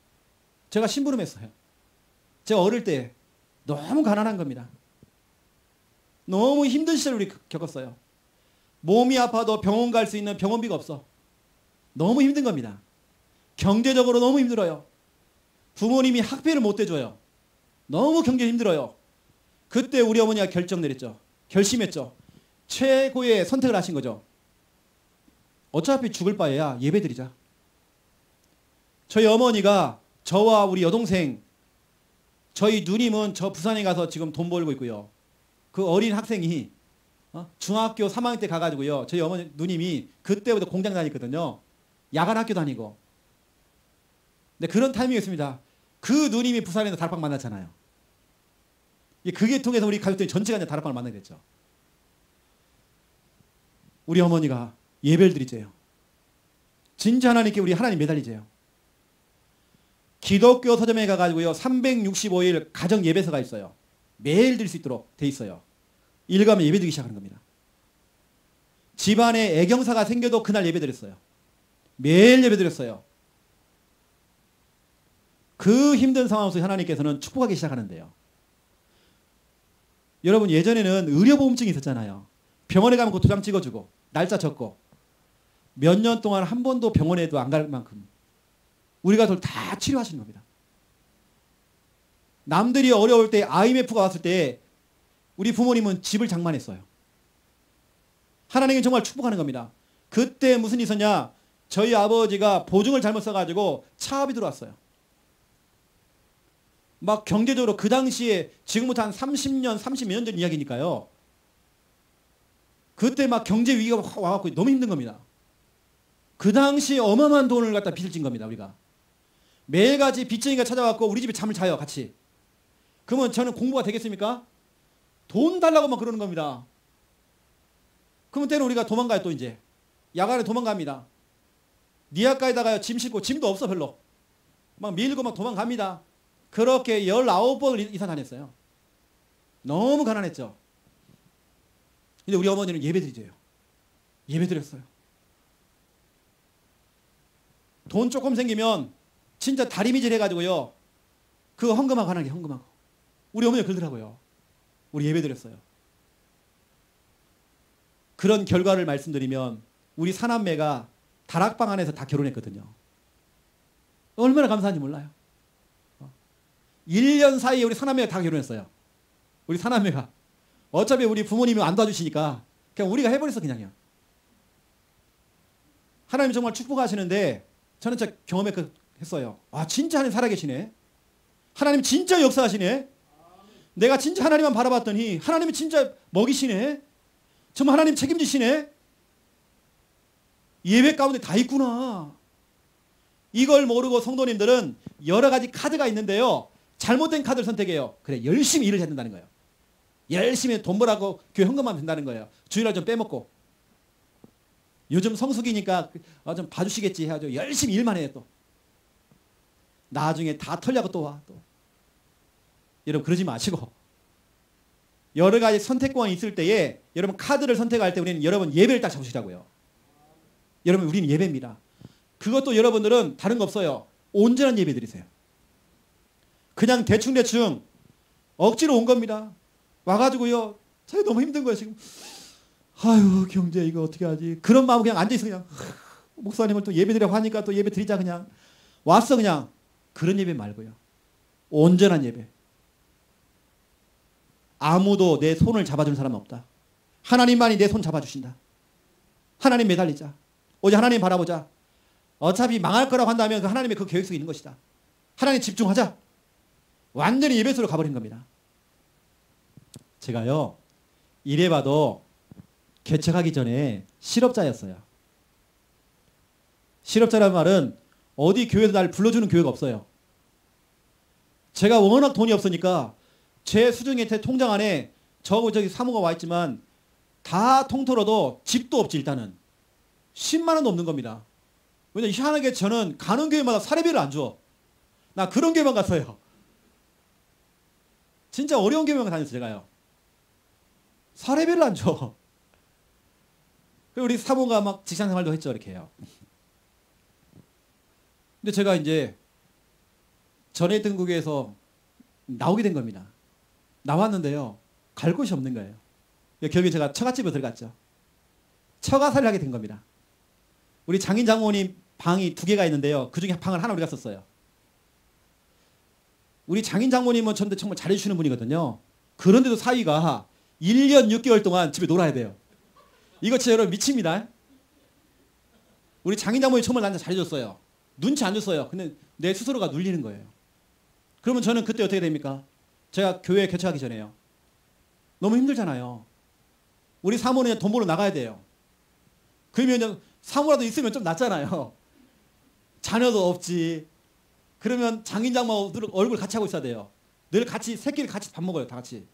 제가 심부름했어요. 제가 어릴 때 너무 가난한 겁니다. 너무 힘든 시절을 우리 겪었어요. 몸이 아파도 병원 갈 수 있는 병원비가 없어. 너무 힘든 겁니다. 경제적으로 너무 힘들어요. 부모님이 학비를 못 대줘요. 너무 경제 힘들어요. 그때 우리 어머니가 결정 내렸죠. 결심했죠. 최고의 선택을 하신 거죠. 어차피 죽을 바에야 예배드리자. 저희 어머니가 저와 우리 여동생, 저희 누님은 저 부산에 가서 지금 돈 벌고 있고요. 그 어린 학생이 중학교 3학년 때 가가지고요. 저희 어머니 누님이 그때부터 공장 다녔거든요. 야간 학교 다니고. 근데 그런 타이밍이었습니다. 그 누님이 부산에서 다락방 만났잖아요. 그게 통해서 우리 가족들이 전체가 이제 다락방을 만나게 됐죠. 우리 어머니가 예배를 드리재요. 진짜 하나님께 우리 하나님 매달리재요. 기독교 서점에 가가지고요. 365일 가정 예배서가 있어요. 매일 드릴 수 있도록 돼 있어요. 읽으면 예배 드리기 시작하는 겁니다. 집안에 애경사가 생겨도 그날 예배 드렸어요. 매일 예배 드렸어요. 그 힘든 상황 속에 하나님께서는 축복하기 시작하는데요. 여러분 예전에는 의료보험증이 있었잖아요. 병원에 가면 그 도장 찍어주고 날짜 적고 몇 년 동안 한 번도 병원에도 안 갈 만큼 우리 가족을 다 치료하시는 겁니다. 남들이 어려울 때 IMF가 왔을 때 우리 부모님은 집을 장만했어요. 하나님이 정말 축복하는 겁니다. 그때 무슨 일이 있었냐? 저희 아버지가 보증을 잘못 써가지고 차압이 들어왔어요. 막 경제적으로 그 당시에 지금부터 한 30년, 30몇 년 전 이야기니까요. 그때 막 경제 위기가 와갖고 너무 힘든 겁니다. 그 당시에 어마어마한 돈을 갖다 빚을 진 겁니다. 우리가. 매일같이 빚쟁이가 찾아왔고 우리 집에 잠을 자요. 같이. 그러면 저는 공부가 되겠습니까? 돈 달라고 막 그러는 겁니다. 그러면 때는 우리가 도망가요. 또 이제. 야간에 도망갑니다. 니아가에다가 짐 싣고 짐도 없어 별로. 막 밀고 막 도망갑니다. 그렇게 19번을 이상 다녔어요. 너무 가난했죠. 근데 우리 어머니는 예배드리세요. 예배드렸어요. 돈 조금 생기면 진짜 다리미질 해가지고요. 그거 헌금하고 하는 게 헌금하고. 우리 어머니가 그러더라고요. 우리 예배드렸어요. 그런 결과를 말씀드리면 우리 사남매가 다락방 안에서 다 결혼했거든요. 얼마나 감사한지 몰라요. 1년 사이에 우리 사남매가 다 결혼했어요. 우리 사남매가. 어차피 우리 부모님이 안 도와주시니까 그냥 우리가 해버렸어 그냥요. 하나님 정말 축복하시는데 저는 진짜 경험했어요. 아 진짜 하나님 살아계시네. 하나님 진짜 역사하시네. 내가 진짜 하나님만 바라봤더니 하나님이 진짜 먹이시네. 정말 하나님 책임지시네. 예배 가운데 다 있구나. 이걸 모르고 성도님들은 여러 가지 카드가 있는데요. 잘못된 카드를 선택해요. 그래 열심히 일을 해야 된다는 거예요. 열심히 돈 벌라고 교회 헌금하면 된다는 거예요. 주일날 좀 빼먹고. 요즘 성수기니까 좀 봐주시겠지 해가지고 열심히 일만 해요 또. 나중에 다 털려고 또 와. 또. 여러분 그러지 마시고 여러 가지 선택권이 있을 때에 여러분 카드를 선택할 때 우리는 여러분 예배를 딱 잡으시라고요. 여러분 우리는 예배입니다. 그것도 여러분들은 다른 거 없어요. 온전한 예배 드리세요. 그냥 대충대충 억지로 온 겁니다. 와가지고요. 저희 너무 힘든 거예요 지금. 아유 경제 이거 어떻게 하지. 그런 마음 그냥 앉아있어 그냥. 목사님을 또 예배 드리라고 하니까 또 예배 드리자 그냥. 왔어 그냥. 그런 예배 말고요. 온전한 예배. 아무도 내 손을 잡아주는 사람은 없다. 하나님만이 내 손 잡아주신다. 하나님 매달리자. 오직 하나님 바라보자. 어차피 망할 거라고 한다면 그 하나님의 그 계획 속에 있는 것이다. 하나님 집중하자. 완전히 예배 속으로 가버린 겁니다. 제가요. 이래봐도 개척하기 전에 실업자였어요. 실업자라는 말은 어디 교회도 날 불러주는 교회가 없어요. 제가 워낙 돈이 없으니까 제 수중의 통장 안에 저기 사모가 와 있지만 다 통틀어도 집도 없지. 일단은 10만 원도 없는 겁니다. 왜냐면 희한하게 저는 가는 교회마다 사례비를 안 줘. 나 그런 교회만 갔어요. 진짜 어려운 교회만 다녔어요. 제가요. 사례비를 안 줘. 그리고 우리 사모가 막 직장생활도 했죠. 이렇게 해요. 근데 제가 이제 전에 있던 국에서 나오게 된 겁니다. 나왔는데요. 갈 곳이 없는 거예요. 결국에 제가 처갓집에 들어갔죠. 처가살이를 하게 된 겁니다. 우리 장인 장모님 방이 2개가 있는데요. 그중에 방을 하나 우리가 썼어요. 우리 장인 장모님은 저한테 정말 잘해주시는 분이거든요. 그런데도 사위가 1년 6개월 동안 집에 놀아야 돼요. 이거 진짜 여러분 미칩니다. 우리 장인 장모님이 정말 나한테 잘해줬어요. 눈치 안 줬어요. 근데 내 스스로가 눌리는 거예요. 그러면 저는 그때 어떻게 됩니까? 제가 교회 개척하기 전에요. 너무 힘들잖아요. 우리 사모는 돈 벌러 나가야 돼요. 그러면 사모라도 있으면 좀 낫잖아요. 자녀도 없지. 그러면 장인 장모 얼굴 같이 하고 있어야 돼요. 늘 같이 새끼를 같이 밥 먹어요. 다 같이.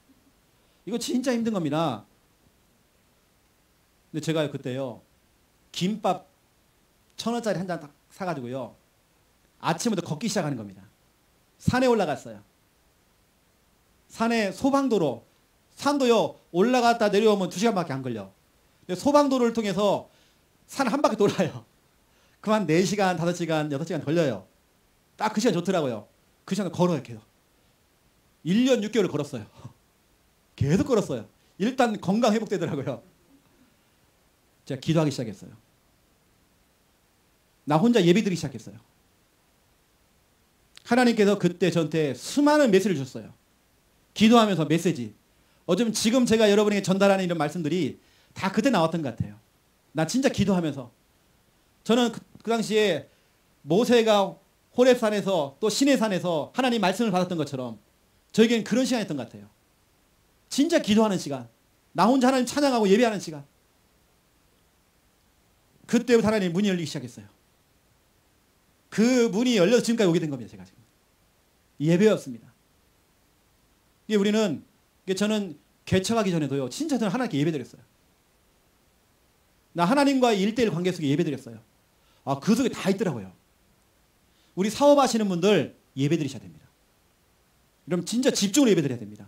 이거 진짜 힘든 겁니다. 근데 제가 그때요. 김밥 1,000원짜리 한 잔 딱 사가지고요. 아침부터 걷기 시작하는 겁니다. 산에 올라갔어요. 산에 소방도로. 산도요. 올라갔다 내려오면 2시간밖에 안 걸려. 근데 소방도로를 통해서 산 한 바퀴 돌아요. 그만 4시간, 5시간, 6시간 걸려요. 딱 그 시간 좋더라고요. 그 시간 걸어요. 계속. 1년 6개월을 걸었어요. 계속 걸었어요. 일단 건강 회복되더라고요. 제가 기도하기 시작했어요. 나 혼자 예배드리기 시작했어요. 하나님께서 그때 저한테 수많은 메시지를 주셨어요. 기도하면서 메시지. 어쩌면 지금 제가 여러분에게 전달하는 이런 말씀들이 다 그때 나왔던 것 같아요. 나 진짜 기도하면서. 저는 그 당시에 모세가 호렙산에서 또 시내산에서 하나님 말씀을 받았던 것처럼 저에게는 그런 시간이었던 것 같아요. 진짜 기도하는 시간. 나 혼자 하나님 찬양하고 예배하는 시간. 그때부터 하나님 문이 열리기 시작했어요. 그 문이 열려서 지금까지 오게 된 겁니다. 제가 지금. 예배였습니다. 이게 우리는, 저는 개척하기 전에도요. 진짜 저는 하나님께 예배드렸어요. 나 하나님과의 1:1 관계 속에 예배드렸어요. 아, 그 속에 다 있더라고요. 우리 사업하시는 분들 예배드리셔야 됩니다. 그럼 진짜 집중으로 예배드려야 됩니다.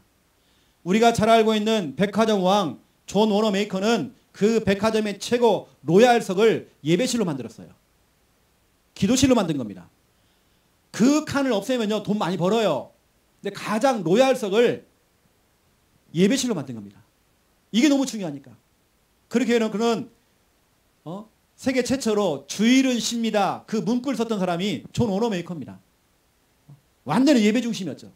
우리가 잘 알고 있는 백화점 왕 존 워너메이커는 그 백화점의 최고 로얄석을 예배실로 만들었어요. 기도실로 만든 겁니다. 그 칸을 없애면요 돈 많이 벌어요. 근데 가장 로얄석을 예배실로 만든 겁니다. 이게 너무 중요하니까. 그렇게 해놓은 그는 세계 최초로 주일은 쉽니다. 그 문구를 썼던 사람이 존 워너메이커입니다. 완전히 예배 중심이었죠.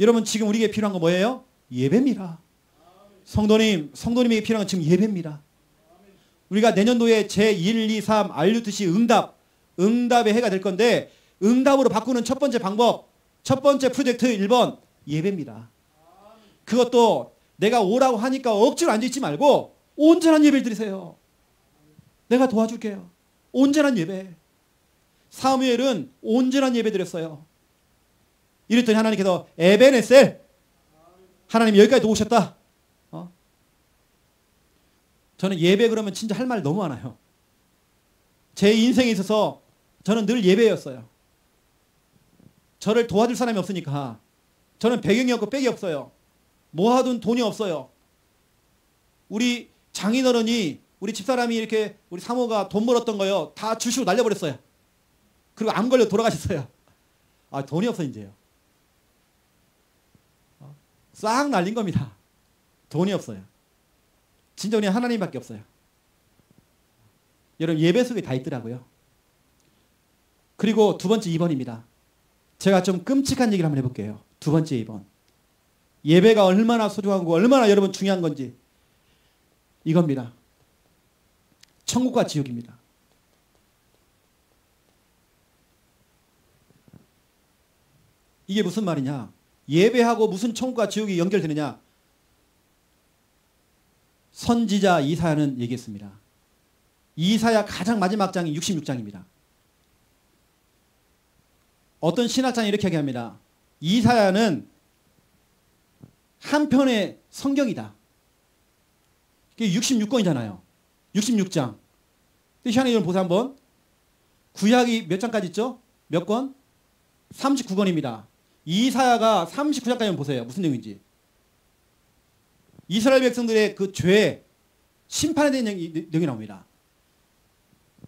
여러분 지금 우리에게 필요한 건 뭐예요? 예배입니다. 성도님에게 필요한 건 지금 예배입니다. 우리가 내년도에 제1, 2, 3 RUTC 응답의 해가 될 건데 응답으로 바꾸는 첫 번째 방법, 첫 번째 프로젝트 1번 예배입니다. 그것도 내가 오라고 하니까 억지로 앉아있지 말고 온전한 예배를 드리세요. 내가 도와줄게요. 온전한 예배. 사무엘은 온전한 예배 드렸어요. 이랬더니 하나님께서 에베네셀, 하나님 여기까지 도우셨다. 저는 예배 그러면 진짜 할 말 너무 많아요. 제 인생에 있어서 저는 늘 예배였어요. 저를 도와줄 사람이 없으니까 저는 배경이 없고 백이 없어요. 모아둔 돈이 없어요. 우리 장인어른이 우리 집사람이 이렇게 우리 사모가 돈 벌었던 거요 다 주시고 날려버렸어요. 그리고 암 걸려 돌아가셨어요. 아, 돈이 없어 이제요. 싹 날린 겁니다. 돈이 없어요. 진짜 그냥 하나님밖에 없어요. 여러분 예배 속에 다 있더라고요. 그리고 두 번째 2번입니다. 제가 좀 끔찍한 얘기를 한번 해볼게요. 두 번째 2번. 예배가 얼마나 소중하고 얼마나 여러분 중요한 건지 이겁니다. 천국과 지옥입니다. 이게 무슨 말이냐? 예배하고 무슨 천국과 지옥이 연결되느냐? 선지자 이사야는 얘기했습니다. 이사야 가장 마지막 장이 66장입니다. 어떤 신학자는 이렇게 얘기합니다. 이사야는 한 편의 성경이다. 그게 66권이잖아요. 66장. 시간에 여러분 보세요 한번. 구약이 몇 장까지 있죠? 몇 권? 39권입니다. 이사야가 39장까지 보세요. 무슨 내용인지. 이스라엘 백성들의 그 죄, 심판에 대한 내용이 나옵니다.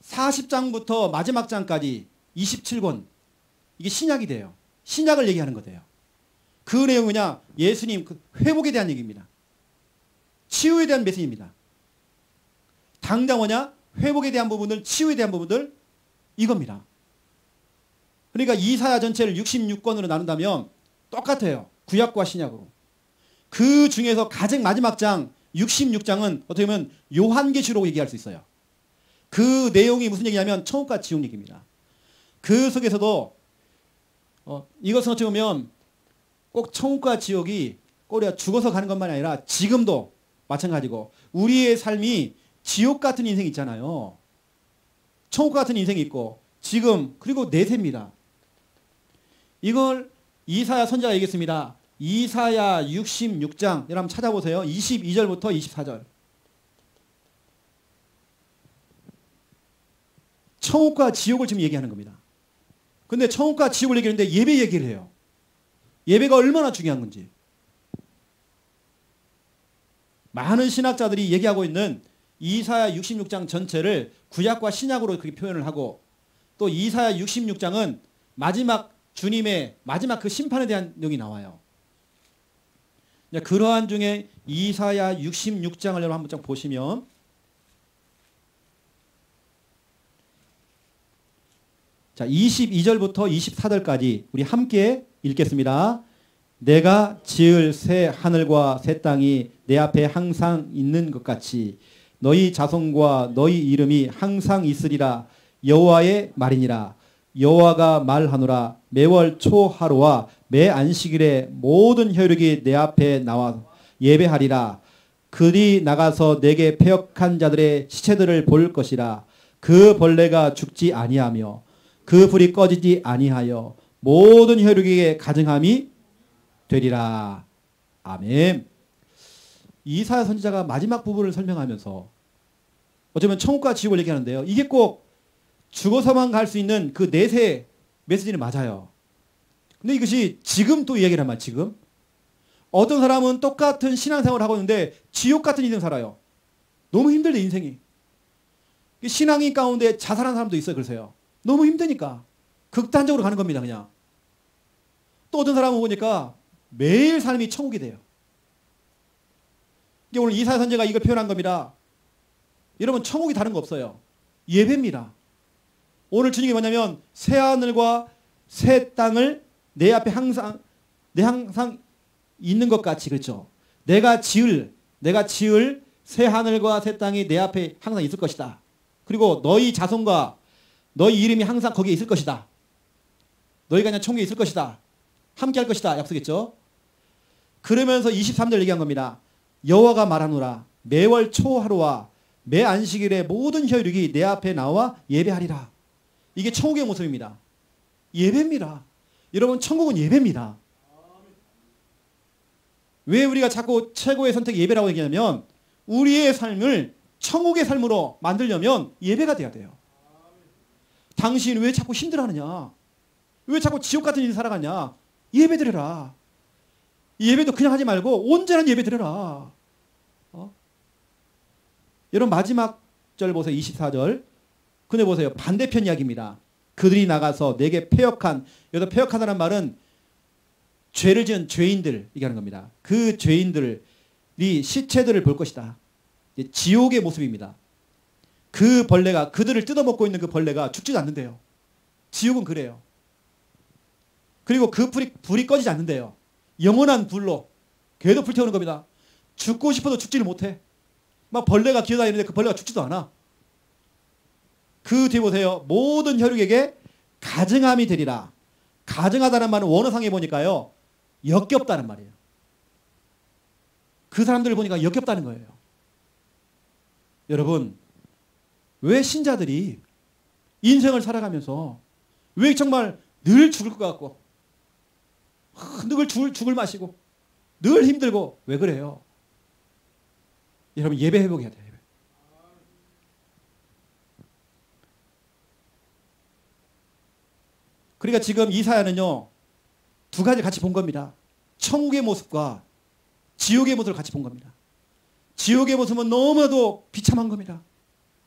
40장부터 마지막 장까지 27권. 이게 신약이 돼요. 신약을 얘기하는 거예요. 그 내용은 그냥 예수님 그 회복에 대한 얘기입니다. 치유에 대한 메시지입니다. 당장 뭐냐? 회복에 대한 부분들, 치유에 대한 부분들 이겁니다. 그러니까 이사야 전체를 66권으로 나눈다면 똑같아요. 구약과 신약으로. 그 중에서 가장 마지막 장 66장은 어떻게 보면 요한계시록 얘기할 수 있어요. 그 내용이 무슨 얘기냐면 천국과 지옥 얘기입니다. 그 속에서도 이것은 어떻게 보면 꼭 천국과 지옥이 꼭 우리가 죽어서 가는 것만이 아니라 지금도 마찬가지고 우리의 삶이 지옥 같은 인생이 있잖아요. 천국 같은 인생이 있고 지금 그리고 내세입니다. 이걸 이사야 선지자가 얘기했습니다. 이사야 66장 여러분 찾아보세요. 22절부터 24절. 천국과 지옥을 지금 얘기하는 겁니다. 근데 천국과 지옥을 얘기하는데 예배 얘기를 해요. 예배가 얼마나 중요한 건지. 많은 신학자들이 얘기하고 있는 이사야 66장 전체를 구약과 신약으로 그렇게 표현을 하고 또 이사야 66장은 마지막 주님의 마지막 그 심판에 대한 내용이 나와요. 그러한 중에 이사야 66장을 여러분 한번 보시면 자 22절부터 24절까지 우리 함께 읽겠습니다. 내가 지을 새 하늘과 새 땅이 내 앞에 항상 있는 것 같이 너희 자손과 너희 이름이 항상 있으리라. 여호와의 말이니라. 여호와가 말하노라. 매월 초 하루와 매 안식일에 모든 혈육이 내 앞에 나와 예배하리라. 그리 나가서 내게 패역한 자들의 시체들을 볼 것이라. 그 벌레가 죽지 아니하며 그 불이 꺼지지 아니하여 모든 혈육에게 가증함이 되리라. 아멘. 이사야 선지자가 마지막 부분을 설명하면서 어쩌면 천국과 지옥을 얘기하는데요. 이게 꼭 죽어서만 갈 수 있는 그 내세 메시지는 맞아요. 근데 이것이 지금 또 이야기를 하면 지금 어떤 사람은 똑같은 신앙생활을 하고 있는데 지옥 같은 인생 살아요. 너무 힘들대 인생이. 신앙인 가운데 자살한 사람도 있어요. 그래서요. 너무 힘드니까 극단적으로 가는 겁니다. 그냥. 또 어떤 사람은 보니까 매일 삶이 천국이 돼요. 이게 오늘 이사야 선지자가 이걸 표현한 겁니다. 여러분 천국이 다른 거 없어요. 예배입니다. 오늘 주님이 뭐냐면 새 하늘과 새 땅을 내 앞에 항상 있는 것 같이 그렇죠. 내가 지을 새 하늘과 새 땅이 내 앞에 항상 있을 것이다. 그리고 너희 자손과 너희 이름이 항상 거기에 있을 것이다. 너희가 그냥 천국에 있을 것이다. 함께 할 것이다. 약속했죠. 그러면서 23절 얘기한 겁니다. 여호와가 말하노라. 매월 초 하루와 매 안식일에 모든 혈육이 내 앞에 나와 예배하리라. 이게 천국의 모습입니다. 예배입니다. 여러분 천국은 예배입니다. 왜 우리가 자꾸 최고의 선택 예배라고 얘기하냐면 우리의 삶을 천국의 삶으로 만들려면 예배가 돼야 돼요. 당신 왜 자꾸 힘들어하느냐? 왜 자꾸 지옥 같은 인생 살아가냐? 예배 드려라. 예배도 그냥 하지 말고 온전한 예배 드려라. 여러분 마지막 절 보세요. 24절. 근데 보세요. 반대편 이야기입니다. 그들이 나가서 내게 패역한, 여기서 패역하다는 말은 죄를 지은 죄인들 얘기하는 겁니다. 그 죄인들이 시체들을 볼 것이다. 지옥의 모습입니다. 그 벌레가 그들을 뜯어먹고 있는 그 벌레가 죽지도 않는데요. 지옥은 그래요. 그리고 그 불이 꺼지지 않는데요. 영원한 불로 계속 불태우는 겁니다. 죽고 싶어도 죽지를 못해. 막 벌레가 기어다니는데 그 벌레가 죽지도 않아. 그 뒤에 보세요. 모든 혈육에게 가증함이 되리라. 가증하다는 말은 원어상에 보니까요. 역겹다는 말이에요. 그 사람들을 보니까 역겹다는 거예요. 여러분 왜 신자들이 인생을 살아가면서 왜 정말 늘 죽을 것 같고 늘 죽을 마시고 늘 힘들고 왜 그래요? 여러분 예배 회복해야 돼요. 예배. 그러니까 지금 이사야는요. 두 가지 같이 본 겁니다. 천국의 모습과 지옥의 모습을 같이 본 겁니다. 지옥의 모습은 너무나도 비참한 겁니다.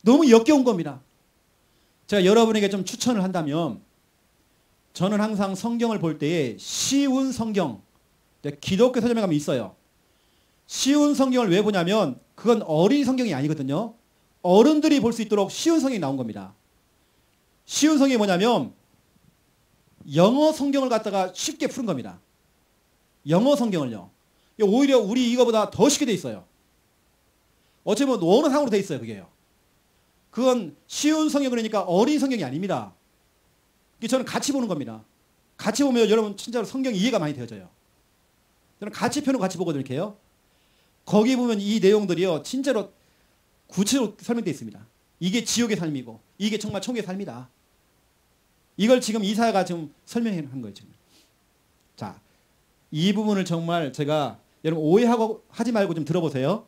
너무 역겨운 겁니다. 제가 여러분에게 좀 추천을 한다면 저는 항상 성경을 볼 때에 쉬운 성경, 기독교 서점에 가면 있어요. 쉬운 성경을 왜 보냐면 그건 어린이 성경이 아니거든요. 어른들이 볼 수 있도록 쉬운 성경이 나온 겁니다. 쉬운 성경이 뭐냐면 영어 성경을 갖다가 쉽게 푸는 겁니다. 영어 성경을요. 오히려 우리 이거보다 더 쉽게 돼 있어요. 어쩌면 원어상으로 돼 있어요. 그게요. 그건 쉬운 성경 그러니까 어린 성경이 아닙니다. 저는 같이 보는 겁니다. 같이 보면 여러분 진짜로 성경 이해가 많이 되어져요. 저는 같이 펴놓고 같이 보거든요. 이렇게요. 거기 보면 이 내용들이요. 진짜로 구체적으로 설명되어 있습니다. 이게 지옥의 삶이고 이게 정말 천국의 삶이다. 이걸 지금 이사야가 지금 설명한 거예요. 지금. 자, 이 부분을 정말 제가 여러분 오해하고 하지 말고 좀 들어보세요.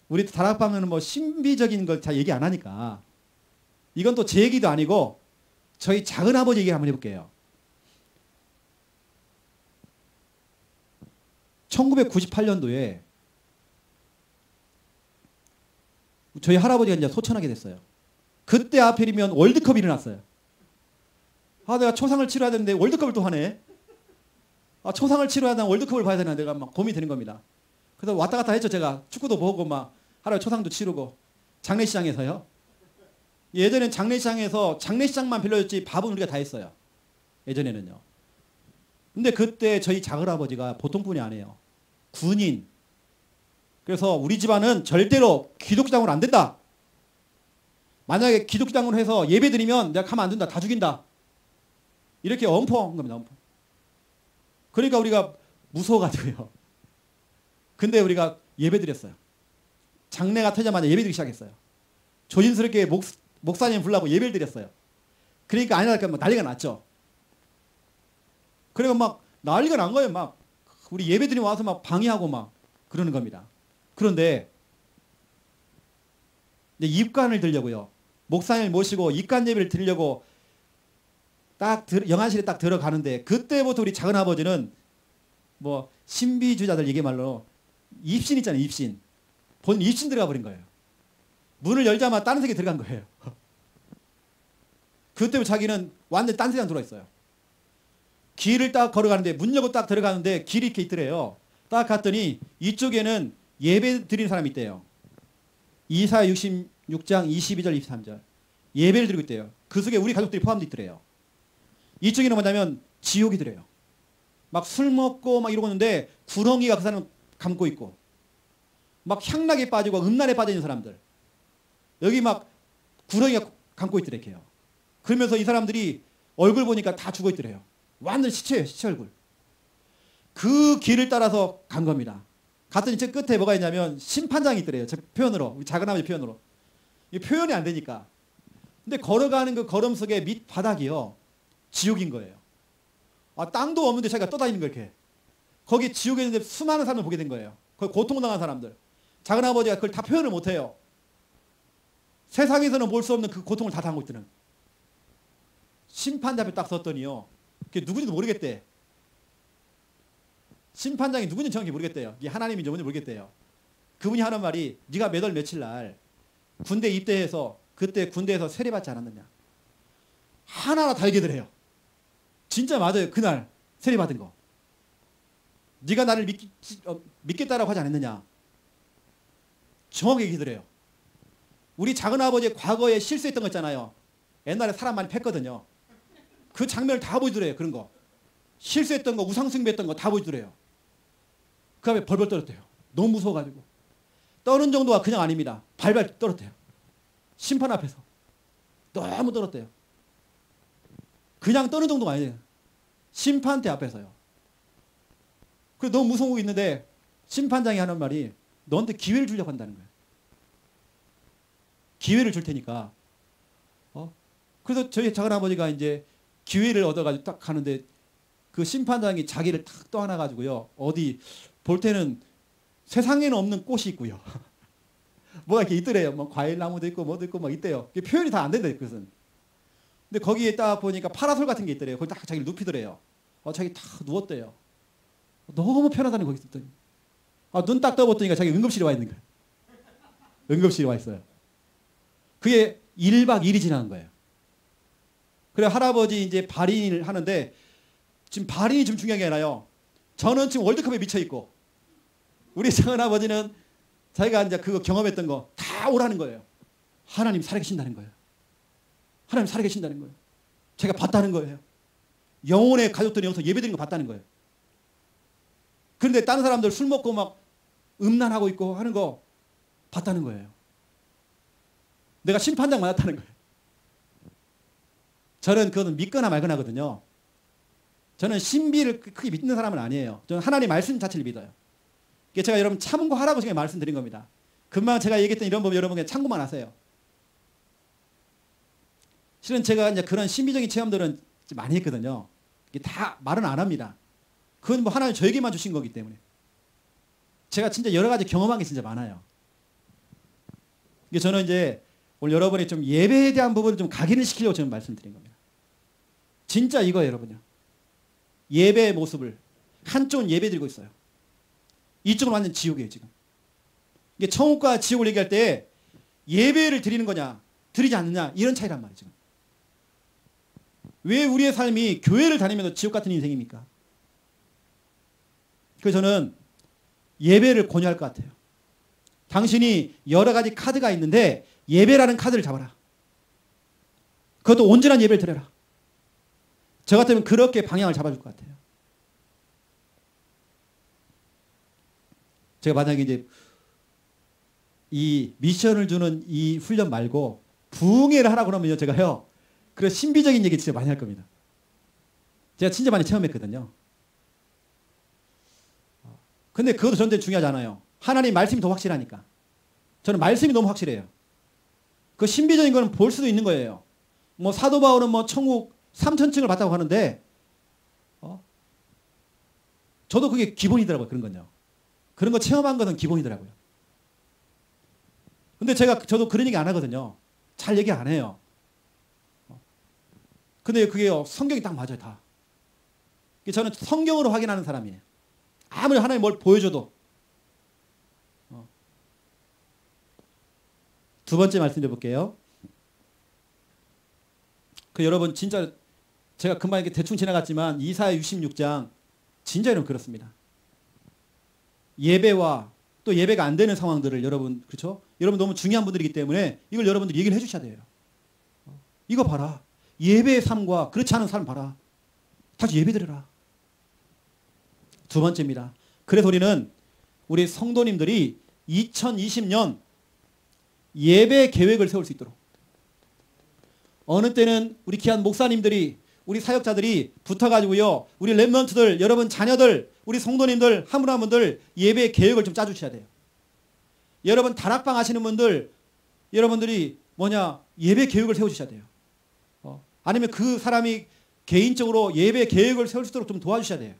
우리 다락방은 뭐 신비적인 걸 다 얘기 안 하니까 이건 또 제 얘기도 아니고 저희 작은아버지 얘기 한번 해볼게요. 1998년도에 저희 할아버지가 이제 소천하게 됐어요. 그때 하필이면 월드컵이 일어났어요. 아, 내가 초상을 치러야 되는데 월드컵을 또 하네. 아, 초상을 치러야 되는 월드컵을 봐야 되나 내가 막 고민이 되는 겁니다. 그래서 왔다 갔다 했죠. 제가 축구도 보고 막 할아버지 초상도 치르고 장례시장에서요. 예전엔 장례시장에서 장례시장만 빌려줬지 밥은 우리가 다 했어요. 예전에는요. 근데 그때 저희 작은아버지가 보통 분이 아니에요. 군인. 그래서 우리 집안은 절대로 기독장으로 안 된다. 만약에 기독장으로 해서 예배 드리면 내가 가면 안 된다. 다 죽인다. 이렇게 엄포한 겁니다. 엄포. 그러니까 우리가 무서워가지고요. 근데 우리가 예배 드렸어요. 장례가 터자마자 예배 드리기 시작했어요. 조심스럽게 목사님 불러고 예배를 드렸어요. 그러니까 아니랄까 막 난리가 났죠. 그리고 막 난리가 난 거예요. 막 우리 예배 드리면 와서 막 방해하고 막 그러는 겁니다. 그런데 이제 입관을 드리려고요. 목사님을 모시고 입관 예배를 드리려고 딱 영안실에 딱 들어가는데 그때부터 우리 작은아버지는 뭐 신비주의자들 얘기 말로 입신 있잖아요. 입신. 본인 입신 들어가 버린 거예요. 문을 열자마자 다른 세계에 들어간 거예요. 그때부터 자기는 완전히 딴 세상 들어와 있어요. 길을 딱 걸어가는데 문 열고 딱 들어가는데 길이 이렇게 있더래요. 딱 갔더니 이쪽에는 예배 드리는 사람이 있대요. 이사야 66장 22절 23절 예배를 드리고 있대요. 그 속에 우리 가족들이 포함되어 있더래요. 이쪽에는 뭐냐면 지옥이더래요. 막 술 먹고 막 이러고 있는데 구렁이가 그 사람 감고 있고 막 향락에 빠지고 음란에 빠져 있는 사람들 여기 막 구렁이가 감고 있더래요. 그러면서 이 사람들이 얼굴 보니까 다 죽어 있더래요. 완전 시체예요. 시체 얼굴. 그 길을 따라서 간 겁니다. 갔더니 저 끝에 뭐가 있냐면 심판장이 있더래요. 저 표현으로 작은아버지 표현으로. 이게 표현이 안 되니까. 근데 걸어가는 그 걸음 속에 밑바닥이요. 지옥인 거예요. 아, 땅도 없는데 자기가 떠다니는 거예요. 이렇게. 거기 지옥에 있는데 수많은 사람을 보게 된 거예요. 거기 고통당한 사람들. 작은아버지가 그걸 다 표현을 못해요. 세상에서는 볼 수 없는 그 고통을 다 당하고 있더는. 심판자 앞에 딱 섰더니요. 그게 누군지도 모르겠대. 심판장이 누군지 정확히 모르겠대요. 이게 하나님인지 뭔지 모르겠대요. 그분이 하는 말이 네가 몇 월 며칠 날 군대 입대해서 그때 군대에서 세례받지 않았느냐. 하나하나 다 얘기들 해요. 진짜 맞아요. 그날 세례받은 거. 네가 나를 믿겠다라고 하지 않았느냐. 정확히 얘기들 해요. 우리 작은아버지의 과거에 실수했던 거 있잖아요. 옛날에 사람 많이 팼거든요. 그 장면을 다 보여주래요. 그런 거. 실수했던 거, 우상숭배했던 거 다 보여주래요. 그 다음에 벌벌 떨었대요. 너무 무서워가지고. 떠는 정도가 그냥 아닙니다. 발발 떨었대요. 심판 앞에서. 너무 떨었대요. 그냥 떠는 정도가 아니에요. 심판대 앞에서요. 그래서 너무 무서워 있는데 심판장이 하는 말이 너한테 기회를 주려고 한다는 거예요. 기회를 줄 테니까. 그래서 저희 작은아버지가 이제 기회를 얻어가지고 딱 가는데 그 심판장이 자기를 탁 떠안아가지고요. 어디 볼 때는 세상에는 없는 꽃이 있고요. 뭐가 이렇게 있더래요. 뭐 과일나무도 있고 뭐도 있고 막 있대요. 표현이 다 안 된대요. 그것은. 근데 거기에 딱 보니까 파라솔 같은 게 있더래요. 거기 딱 자기를 눕히더래요. 자기 딱 누웠대요. 너무 편하다는 거기 있더니. 눈 딱 떠봤더니 자기 응급실에 와 있는 거예요. 응급실에 와 있어요. 그게 1박 2일이 지나는 거예요. 그래 할아버지 이제 발인을 하는데 지금 발인이 좀 중요한 게 아니라요. 저는 지금 월드컵에 미쳐 있고 우리 작은아버지는 자기가 이제 그거 경험했던 거 다 오라는 거예요. 하나님 살아계신다는 거예요. 하나님 살아계신다는 거예요. 제가 봤다는 거예요. 영혼의 가족들이 여기서 예배드리는 거 봤다는 거예요. 그런데 다른 사람들 술 먹고 막 음란하고 있고 하는 거 봤다는 거예요. 내가 심판장 맞았다는 거예요. 저는 그거는 믿거나 말거나거든요. 저는 신비를 크게 믿는 사람은 아니에요. 저는 하나님의 말씀 자체를 믿어요. 제가 여러분 참고하라고 제가 말씀드린 겁니다. 금방 제가 얘기했던 이런 법 여러분 그냥 참고만 하세요. 실은 제가 이제 그런 신비적인 체험들은 많이 했거든요. 이게 다 말은 안 합니다. 그건 뭐 하나님 저에게만 주신 거기 때문에. 제가 진짜 여러 가지 경험한 게 진짜 많아요. 저는 이제 오늘 여러분이 좀 예배에 대한 부분을 좀 각인을 시키려고 저는 말씀드린 겁니다. 진짜 이거예요, 여러분요. 예배의 모습을 한쪽은 예배 드리고 있어요. 이쪽은 완전 지옥이에요, 지금. 이게 천국과 지옥을 얘기할 때 예배를 드리는 거냐, 드리지 않느냐 이런 차이란 말이에요, 지금. 왜 우리의 삶이 교회를 다니면서 지옥 같은 인생입니까? 그래서 저는 예배를 권유할 것 같아요. 당신이 여러 가지 카드가 있는데 예배라는 카드를 잡아라. 그것도 온전한 예배를 드려라. 저 같으면 그렇게 방향을 잡아줄 것 같아요. 제가 만약에 이제 이 미션을 주는 이 훈련 말고 부흥회를 하라고 그러면요, 제가요, 그런 신비적인 얘기 진짜 많이 할 겁니다. 제가 진짜 많이 체험했거든요. 근데 그것도 저한테 중요하지 않아요. 하나님 말씀이 더 확실하니까. 저는 말씀이 너무 확실해요. 그 신비적인 거는 볼 수도 있는 거예요. 뭐 사도 바울은 뭐 천국 3000층을 봤다고 하는데, 저도 그게 기본이더라고요. 그런 건요. 그런 거 체험한 것은 기본이더라고요. 근데 저도 그런 얘기 안 하거든요. 잘 얘기 안 해요. 근데 그게요, 성경이 딱 맞아요, 다. 저는 성경으로 확인하는 사람이에요. 아무리 하나님이 뭘 보여줘도. 두 번째 말씀 드려볼게요. 여러분 진짜 제가 금방 이렇게 대충 지나갔지만 이사야 66장 진짜 여러분 그렇습니다. 예배와 또 예배가 안 되는 상황들을 여러분, 그렇죠? 여러분 너무 중요한 분들이기 때문에 이걸 여러분들이 얘기를 해주셔야 돼요. 이거 봐라. 예배의 삶과 그렇지 않은 삶 봐라. 다시 예배 드려라. 두 번째입니다. 그래서 우리 성도님들이 2020년 예배 계획을 세울 수 있도록, 어느 때는 우리 귀한 목사님들이, 우리 사역자들이 붙어가지고요, 우리 렘넌트들, 여러분 자녀들, 우리 성도님들 한 분 한 분들 예배 계획을 좀 짜주셔야 돼요. 여러분 다락방 하시는 분들, 여러분들이 예배 계획을 세우셔야 돼요. 아니면 그 사람이 개인적으로 예배 계획을 세울 수 있도록 좀 도와주셔야 돼요.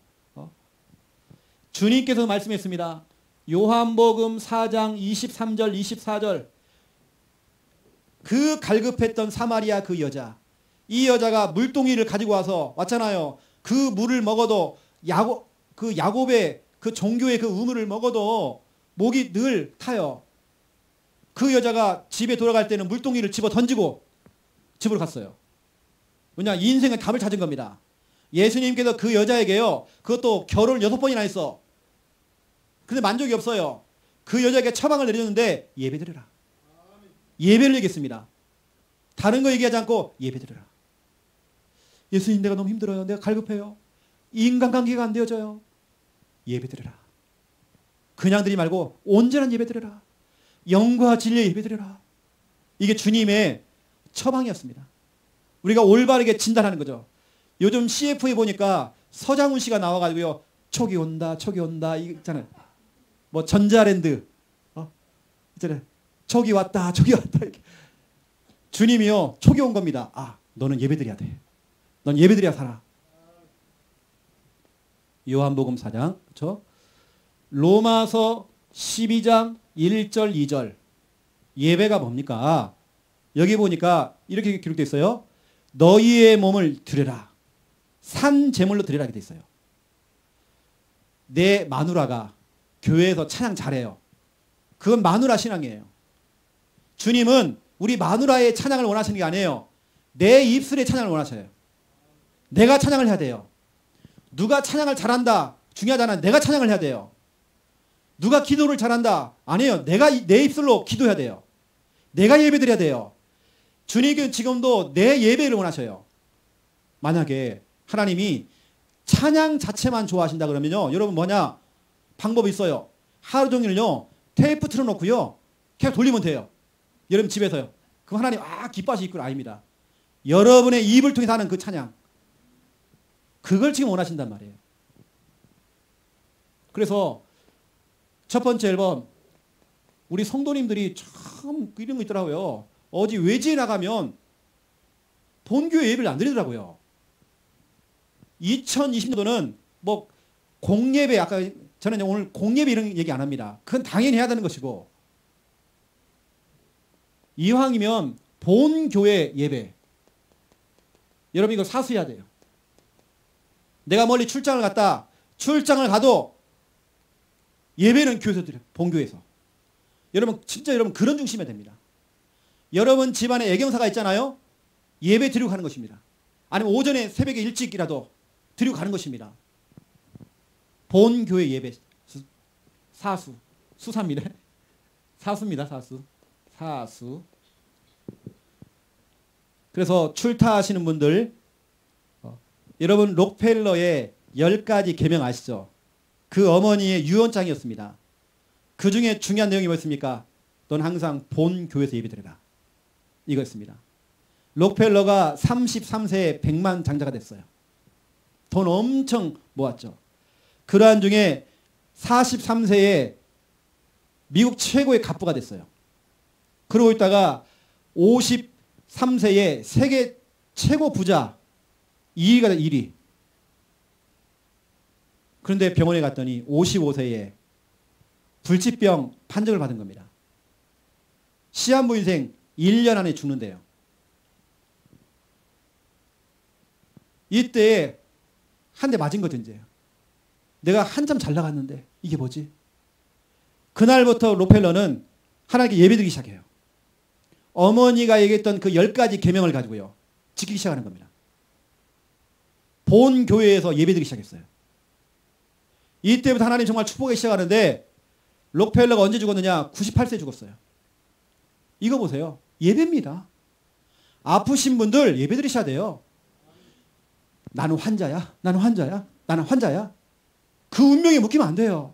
주님께서 말씀했습니다. 요한복음 4장 23절 24절. 그 갈급했던 사마리아 그 여자, 이 여자가 물동이를 가지고 왔잖아요. 그 물을 먹어도 야곱의 그 종교의 그 우물을 먹어도 목이 늘 타요. 그 여자가 집에 돌아갈 때는 물동이를 집어 던지고 집으로 갔어요. 왜냐, 인생의 답을 찾은 겁니다. 예수님께서 그 여자에게요, 그것도 결혼을 6번이나 했어. 근데 만족이 없어요. 그 여자에게 처방을 내렸는데 예배드려라. 예배를 얘기했습니다. 다른 거 얘기하지 않고 예배드려라. 예수님, 내가 너무 힘들어요. 내가 갈급해요. 인간관계가 안 되어져요. 예배드려라. 그냥 드리지 말고 온전한 예배드려라. 영과 진리의 예배드려라. 이게 주님의 처방이었습니다. 우리가 올바르게 진단하는 거죠. 요즘 CF에 보니까 서장훈 씨가 나와가지고요, 촉이 온다, 촉이 온다, 이거 있잖아요. 뭐 전자랜드, 있잖아요. 촉이 왔다, 촉이 왔다. 이렇게. 주님이요 촉이 온 겁니다. 아, 너는 예배드려야 돼. 넌 예배드려야 살아. 요한복음 4장, 그렇죠? 로마서 12장 1절 2절. 예배가 뭡니까? 여기 보니까 이렇게 기록되어 있어요. 너희의 몸을 드려라. 산 제물로 드리라 이렇게 돼 있어요. 내 마누라가 교회에서 찬양 잘해요. 그건 마누라 신앙이에요. 주님은 우리 마누라의 찬양을 원하시는 게 아니에요. 내 입술의 찬양을 원하셔요. 내가 찬양을 해야 돼요. 누가 찬양을 잘한다 중요하잖아. 내가 찬양을 해야 돼요. 누가 기도를 잘한다 아니에요. 내가 내 입술로 기도해야 돼요. 내가 예배드려야 돼요. 주님은 지금도 내 예배를 원하셔요. 만약에 하나님이 찬양 자체만 좋아하신다 그러면요. 여러분 뭐냐? 방법이 있어요. 하루 종일요. 테이프 틀어놓고요. 계속 돌리면 돼요. 여러분 집에서요. 그럼 하나님 기뻐하시겠구나. 아닙니다. 여러분의 입을 통해서 하는 그 찬양. 그걸 지금 원하신단 말이에요. 그래서 첫 번째 앨범 우리 성도님들이 참 이런 거 있더라고요. 어디 외지에 나가면 본교회 예배를 안 드리더라고요. 2020년도는 뭐 공예배 아까 저는 오늘 공예배 이런 얘기 안 합니다. 그건 당연히 해야 되는 것이고 이왕이면 본교회 예배 여러분 이거 사수해야 돼요. 내가 멀리 출장을 가도 예배는 교회에서 드려요. 본교회에서. 여러분 진짜 여러분 그런 중심이 됩니다. 여러분 집안에 애경사가 있잖아요. 예배 드리고 가는 것입니다. 아니면 오전에 새벽에 일찍이라도 드리고 가는 것입니다. 본교회 예배 사수 수사입니다. 사수입니다. 사수. 그래서 출타하시는 분들 여러분 록펠러의 10가지 계명 아시죠? 그 어머니의 유언장이었습니다. 그 중에 중요한 내용이 뭐였습니까? 넌 항상 본 교회에서 예배드려라. 이거였습니다. 록펠러가 33세에 100만 장자가 됐어요. 돈 엄청 모았죠. 그러한 중에 43세에 미국 최고의 갑부가 됐어요. 그러고 있다가 53세에 세계 최고 부자 2위가 된 1위. 그런데 병원에 갔더니 55세에 불치병 판정을 받은 겁니다. 시한부 인생 1년 안에 죽는데요. 이때 한 대 맞은 거죠. 이제 내가 한참 잘 나갔는데 이게 뭐지? 그날부터 록펠러는 하나님께 예배드리기 시작해요. 어머니가 얘기했던 그 10가지 계명을 가지고요. 지키기 시작하는 겁니다. 본 교회에서 예배드리기 시작했어요. 이때부터 하나님 정말 축복하기 시작하는데 록펠러가 언제 죽었느냐? 98세에 죽었어요. 이거 보세요. 예배입니다. 아프신 분들 예배드리셔야 돼요. 나는 환자야. 그 운명에 묶이면 안 돼요.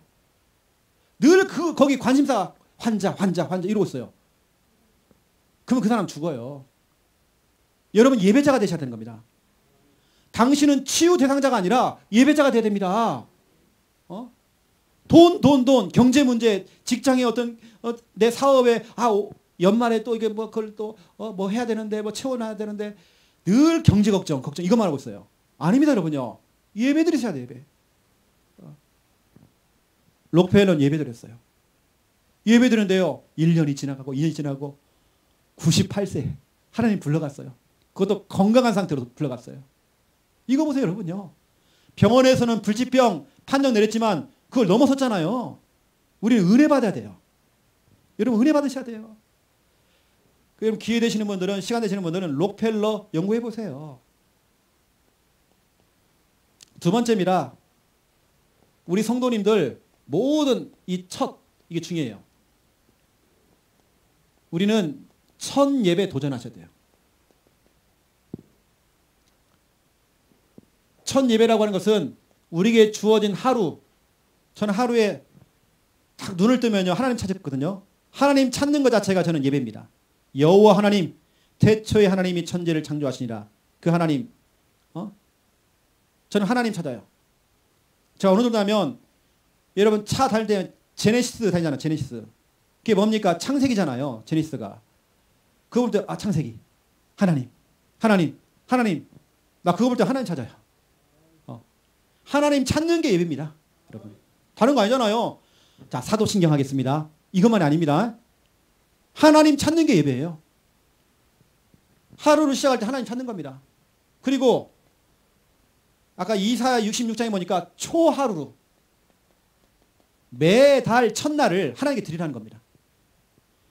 늘 거기 관심사 환자 이러고 있어요. 그러면 그 사람 죽어요. 여러분 예배자가 되셔야 되는 겁니다. 당신은 치유 대상자가 아니라 예배자가 돼야 됩니다. 돈, 경제 문제, 직장의 내 사업에 연말에 또 이게 그걸 또 뭐 해야 되는데 채워놔야 되는데 늘 경제 걱정 이것만 하고 있어요. 아닙니다, 여러분요. 예배 드리셔야 돼요, 예배. 록펠러는 예배 드렸어요. 예배 드리는데요. 1년이 지나가고 2년이 지나고 98세 하나님 불러갔어요. 그것도 건강한 상태로 불러갔어요. 이거 보세요, 여러분요. 병원에서는 불치병 판정 내렸지만 그걸 넘어섰잖아요. 우리는 은혜 받아야 돼요. 여러분 은혜 받으셔야 돼요. 여러분 기회 되시는 분들은 시간 되시는 분들은 록펠러 연구해 보세요. 두 번째입니다. 우리 성도님들 모든 이게 중요해요. 우리는 첫 예배 도전하셔야 돼요. 첫 예배라고 하는 것은 우리에게 주어진 하루. 저는 하루에 딱 눈을 뜨면요 하나님 찾았거든요. 하나님 찾는 것 자체가 저는 예배입니다. 여호와 하나님 태초에 하나님이 천지를 창조하시니라. 그 하나님 저는 하나님 찾아요. 제가 어느 정도 하면 여러분 차 다닐 때 제네시스 다니잖아요. 제네시스. 그게 뭡니까? 창세기잖아요. 제네시스가. 그거 볼 때 창세기. 하나님, 하나님, 하나님. 나 그거 볼 때 하나님 찾아요. 하나님 찾는 게 예배입니다. 여러분. 다른 거 아니잖아요. 자, 사도신경 하겠습니다. 이것만이 아닙니다. 하나님 찾는 게 예배예요. 하루를 시작할 때 하나님 찾는 겁니다. 그리고 아까 이사야 66장에 보니까 초하루로 매달 첫날을 하나님께 드리라는 겁니다.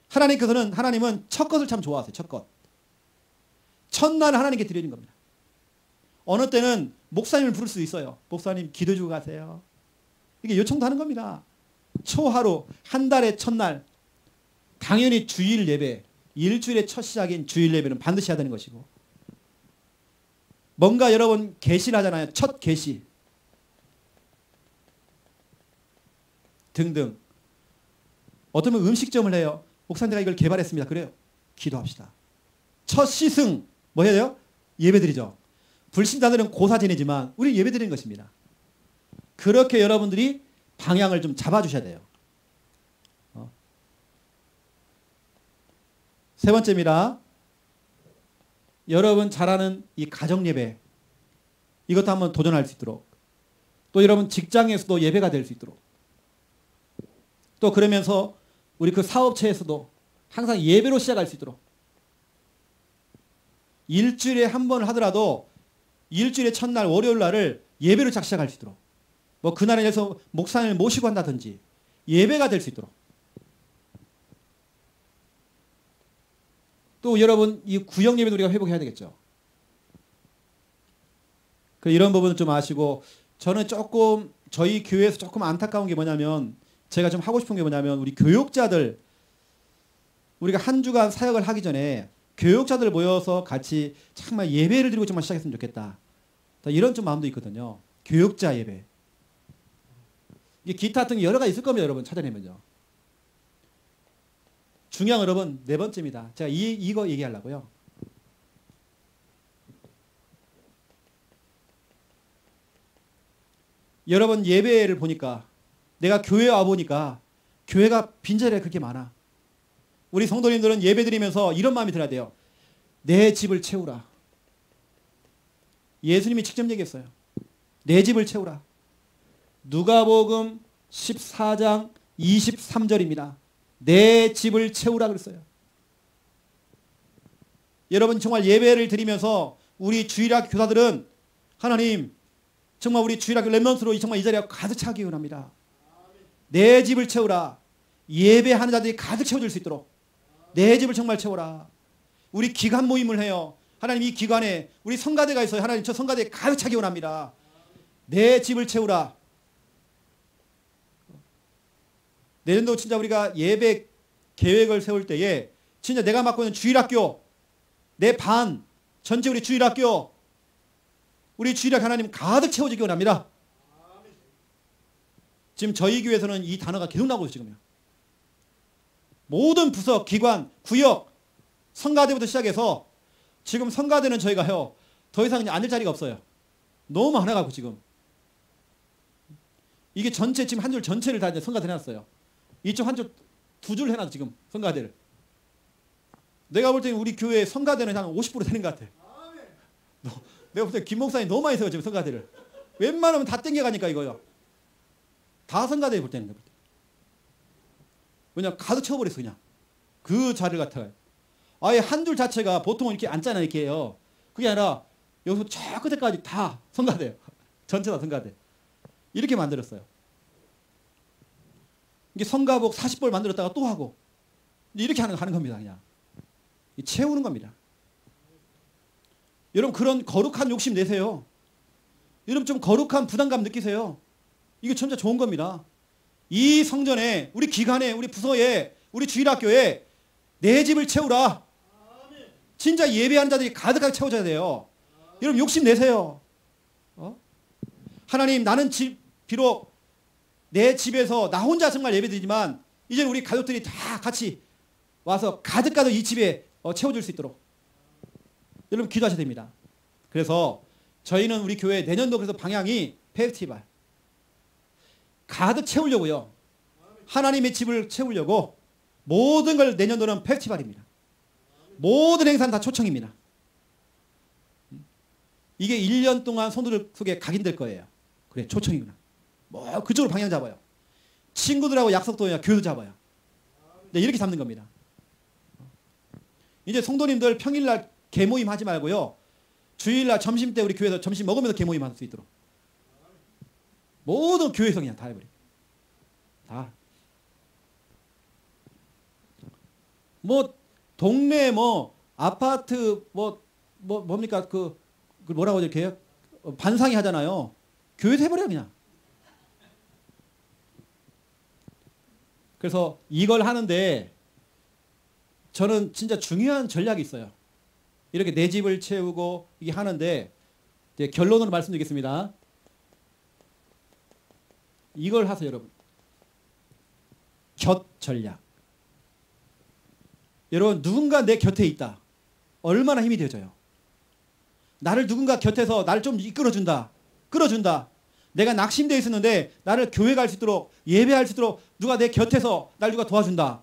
하나님은 첫 것을 참 좋아하세요. 첫 것. 첫날을 하나님께 드리는 겁니다. 어느 때는 목사님을 부를 수도 있어요. 목사님 기도 주고 가세요. 이게 요청도 하는 겁니다. 초하루, 한 달의 첫날, 당연히 주일 예배, 일주일의 첫 시작인 주일 예배는 반드시 해야 되는 것이고, 뭔가 여러분 계시를 하잖아요. 첫 계시 등등. 어쩌면 음식점을 해요. 목사님 내가 이걸 개발했습니다. 그래요. 기도합시다. 첫 시승 뭐 해야 돼요? 예배드리죠. 불신자들은 고사 지내지만 우리 예배드리는 것입니다. 그렇게 여러분들이 방향을 좀 잡아주셔야 돼요. 세 번째입니다. 여러분 잘 아는 이 가정예배, 이것도 한번 도전할 수 있도록, 또 여러분 직장에서도 예배가 될 수 있도록, 또 그러면서 우리 그 사업체에서도 항상 예배로 시작할 수 있도록, 일주일에 한 번을 하더라도 일주일의 첫날 월요일 날을 예배로 시작할 수 있도록, 뭐 그날에 대해서 목사님을 모시고 한다든지 예배가 될 수 있도록, 또 여러분 이 구역 예배도 우리가 회복해야 되겠죠. 이런 부분은 좀 아시고, 저는 조금 저희 교회에서 조금 안타까운 게 뭐냐면, 제가 좀 하고 싶은 게 뭐냐면, 우리 교육자들, 우리가 한 주간 사역을 하기 전에 교육자들 모여서 같이 정말 예배를 드리고 정말 시작했으면 좋겠다. 이런 좀 마음도 있거든요. 교육자 예배. 이게 기타 같은 게 여러 가지 있을 겁니다. 여러분 찾아내면요. 중요한 여러분 네 번째입니다. 제가 이거 얘기하려고요. 여러분 예배를 보니까, 내가 교회에 와보니까 교회가 빈자리가 그렇게 많아. 우리 성도님들은 예배 드리면서 이런 마음이 들어야 돼요. 내 집을 채우라. 예수님이 직접 얘기했어요. 내 집을 채우라. 누가복음 14장 23절입니다. 내 집을 채우라 그랬어요. 여러분 정말 예배를 드리면서 우리 주일학교 교사들은, 하나님 정말 우리 주일학교 렘넌트로 정말 이 자리가 가득 차기 원합니다. 내 집을 채우라. 예배하는 자들이 가득 채워질 수 있도록 내 집을 정말 채워라. 우리 기관 모임을 해요. 하나님 이 기관에 우리 성가대가 있어요. 하나님 저 성가대에 가득 차기 원합니다. 내 집을 채우라. 내년도 진짜 우리가 예배 계획을 세울 때에 진짜 내가 맡고 있는 주일학교, 내 반, 전체 우리 주일학교 하나님 가득 채워지기 원합니다. 지금 저희 교회에서는 이 단어가 계속 나오고 있어요. 지금요. 모든 부서, 기관, 구역, 성가대부터 시작해서 지금 성가대는 저희가요, 더 이상 이제 앉을 자리가 없어요. 너무 많아가지고 지금. 이게 전체 지금 한 줄 전체를 다 이제 성가대 해놨어요. 이쪽 한 줄, 두 줄 해놨어 지금 성가대를. 내가 볼 때는 우리 교회 성가대는 한 50% 되는 것 같아. 내가 볼 때 김 목사님 너무 많이 세요 지금 성가대를. 웬만하면 다 땡겨가니까 이거요. 다 성가대 볼 때는. 그냥 가득 채워버렸어 그냥. 그 자리를 갖다가. 아예 한 줄 자체가 보통 이렇게 앉잖아 이렇게 해요. 그게 아니라 여기서 저 끝에까지 다 성가대요. 전체 다 성가대. 이렇게 만들었어요. 이게 성가복 40벌 만들었다가 또 하고 이렇게 하는 겁니다. 그냥 채우는 겁니다. 여러분 그런 거룩한 욕심 내세요. 여러분 좀 거룩한 부담감 느끼세요. 이게 진짜 좋은 겁니다. 이 성전에, 우리 기관에, 우리 부서에, 우리 주일학교에 내 집을 채우라. 진짜 예배하는 자들이 가득하게 채워져야 돼요. 여러분 욕심 내세요. 하나님 나는 비록 내 집에서 나 혼자 정말 예배드리지만 이제 우리 가족들이 다 같이 와서 가득 이 집에 채워줄 수 있도록 여러분 기도하셔야 됩니다. 그래서 저희는 우리 교회 내년도 그래서 방향이 페스티벌 가득 채우려고요. 하나님의 집을 채우려고 모든 걸 내년도는 페스티벌입니다. 모든 행사는 다 초청입니다. 이게 1년 동안 성도들 속에 각인될 거예요. 그래, 초청이구나. 뭐 그쪽으로 방향 잡아요. 친구들하고 약속도 그냥 교회도 잡아요. 네, 이렇게 잡는 겁니다. 이제 성도님들 평일날 개모임 하지 말고요. 주일날 점심 때 우리 교회에서 점심 먹으면서 개모임 할 수 있도록. 모든 교회에서 그냥 다 해버려. 다. 뭐 동네 뭐 아파트 뭡니까 그 뭐라고 이렇게 해요? 반상회 하잖아요. 교회에서 해버려 그냥. 그래서 이걸 하는데 저는 진짜 중요한 전략이 있어요. 이렇게 내 집을 채우고 이게 하는데 이제 결론으로 말씀드리겠습니다. 이걸 하세요, 여러분. 곁 전략. 여러분, 누군가 내 곁에 있다. 얼마나 힘이 되어져요. 나를 누군가 곁에서 나를 좀 이끌어준다. 끌어준다. 내가 낙심되어 있었는데 나를 교회 갈 수 있도록, 예배할 수 있도록 누가 내 곁에서 날 누가 도와준다.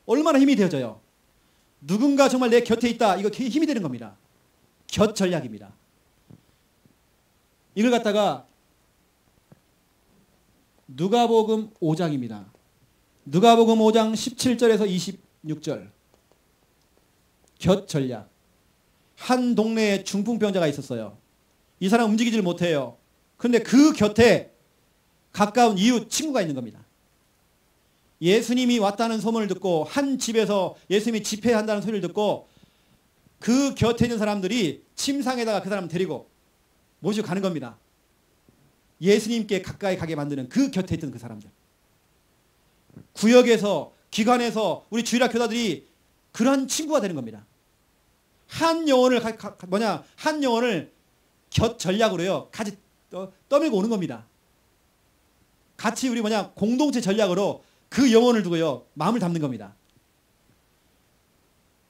얼마나 힘이 되어져요. 누군가 정말 내 곁에 있다. 이거 힘이 되는 겁니다. 곁 전략입니다. 이걸 갖다가 누가복음 5장입니다. 누가복음 5장 17절에서 26절. 곁 전략. 한 동네에 중풍병자가 있었어요. 이 사람 움직이질 못해요. 그런데 그 곁에 가까운 이웃 친구가 있는 겁니다. 예수님이 왔다는 소문을 듣고 한 집에서 예수님이 집회한다는 소리를 듣고 그 곁에 있는 사람들이 침상에다가 그 사람을 데리고 모시고 가는 겁니다. 예수님께 가까이 가게 만드는 그 곁에 있던 그 사람들. 구역에서 기관에서 우리 주일학 교사들이 그런 친구가 되는 겁니다. 한 영혼을 한 영혼을 곁 전략으로요. 같이 떠밀고 오는 겁니다. 같이 우리 공동체 전략으로 그 영혼을 두고요. 마음을 담는 겁니다.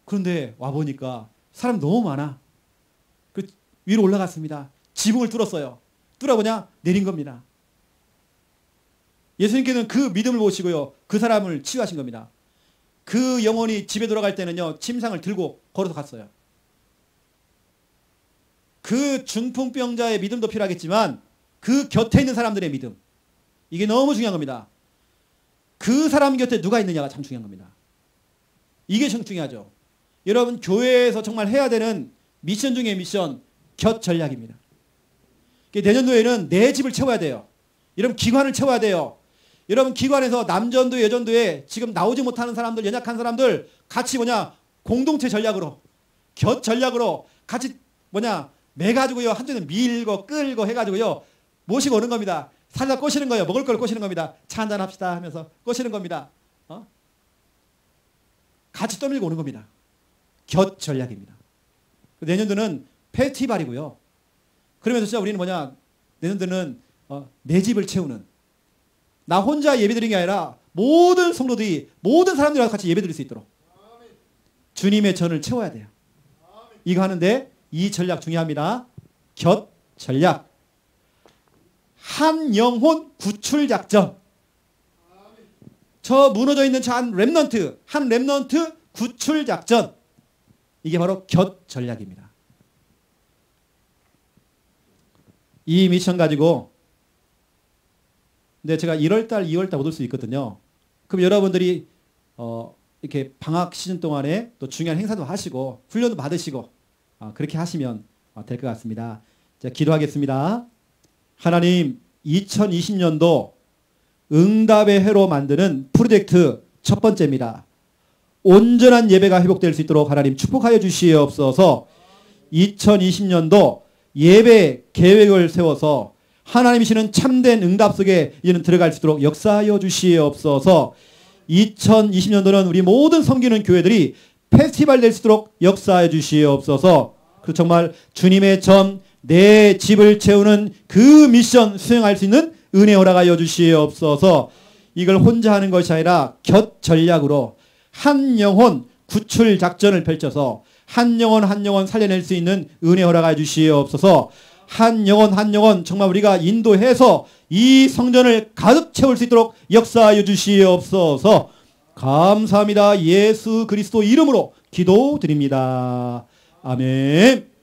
그런데 와 보니까 사람 너무 많아. 그 위로 올라갔습니다. 지붕을 뚫었어요. 뚫어 내린 겁니다. 예수님께서는 그 믿음을 보시고요. 그 사람을 치유하신 겁니다. 그 영혼이 집에 돌아갈 때는요. 침상을 들고 걸어서 갔어요. 그 중풍병자의 믿음도 필요하겠지만 그 곁에 있는 사람들의 믿음. 이게 너무 중요한 겁니다. 그 사람 곁에 누가 있느냐가 참 중요한 겁니다. 이게 참 중요하죠. 여러분 교회에서 정말 해야 되는 미션 중에 미션 곁 전략입니다. 내년도에는 내 집을 채워야 돼요. 여러분 기관을 채워야 돼요. 여러분 기관에서 남전도 여전도에 지금 나오지 못하는 사람들 연약한 사람들 같이 공동체 전략으로 곁 전략으로 같이 매가지고요 한쪽에 밀고 끌고 해가지고요 모시고 오는 겁니다. 살다 꼬시는 거예요. 먹을 걸 꼬시는 겁니다. 차 한잔 합시다 하면서 꼬시는 겁니다. 같이 떠밀고 오는 겁니다. 곁 전략입니다. 내년도는 페스티벌이고요. 그러면서 진짜 우리는 내년도는 내 집을 채우는 나 혼자 예배드리는 게 아니라 모든 성도들이 모든 사람들과 같이 예배드릴 수 있도록 주님의 전을 채워야 돼요. 이거 하는데 이 전략 중요합니다. 곁 전략. 한 영혼 구출 작전. 저 무너져 있는 한 렘넌트 구출 작전. 이게 바로 곁 전략입니다. 이 미션 가지고 근데 제가 1월달, 2월달 못 올 수 있거든요. 그럼 여러분들이 이렇게 방학 시즌 동안에 또 중요한 행사도 하시고 훈련도 받으시고 그렇게 하시면 될 것 같습니다. 자, 기도하겠습니다. 하나님, 2020년도 응답의 해로 만드는 프로젝트 첫 번째입니다. 온전한 예배가 회복될 수 있도록 하나님 축복하여 주시옵소서. 2020년도 예배 계획을 세워서 하나님이시는 참된 응답 속에 이제는 들어갈 수 있도록 역사하여 주시옵소서. 2020년도는 우리 모든 섬기는 교회들이 페스티벌 될 수 있도록 역사해 주시옵소서. 그리고 정말 주님의 전 내 집을 채우는 그 미션 수행할 수 있는 은혜 허락하여 주시옵소서. 이걸 혼자 하는 것이 아니라 곁 전략으로 한 영혼 구출 작전을 펼쳐서 한 영혼 살려낼 수 있는 은혜 허락하여 주시옵소서. 한 영혼 정말 우리가 인도해서 이 성전을 가득 채울 수 있도록 역사하여 주시옵소서. 감사합니다. 예수 그리스도 이름으로 기도드립니다. 아멘.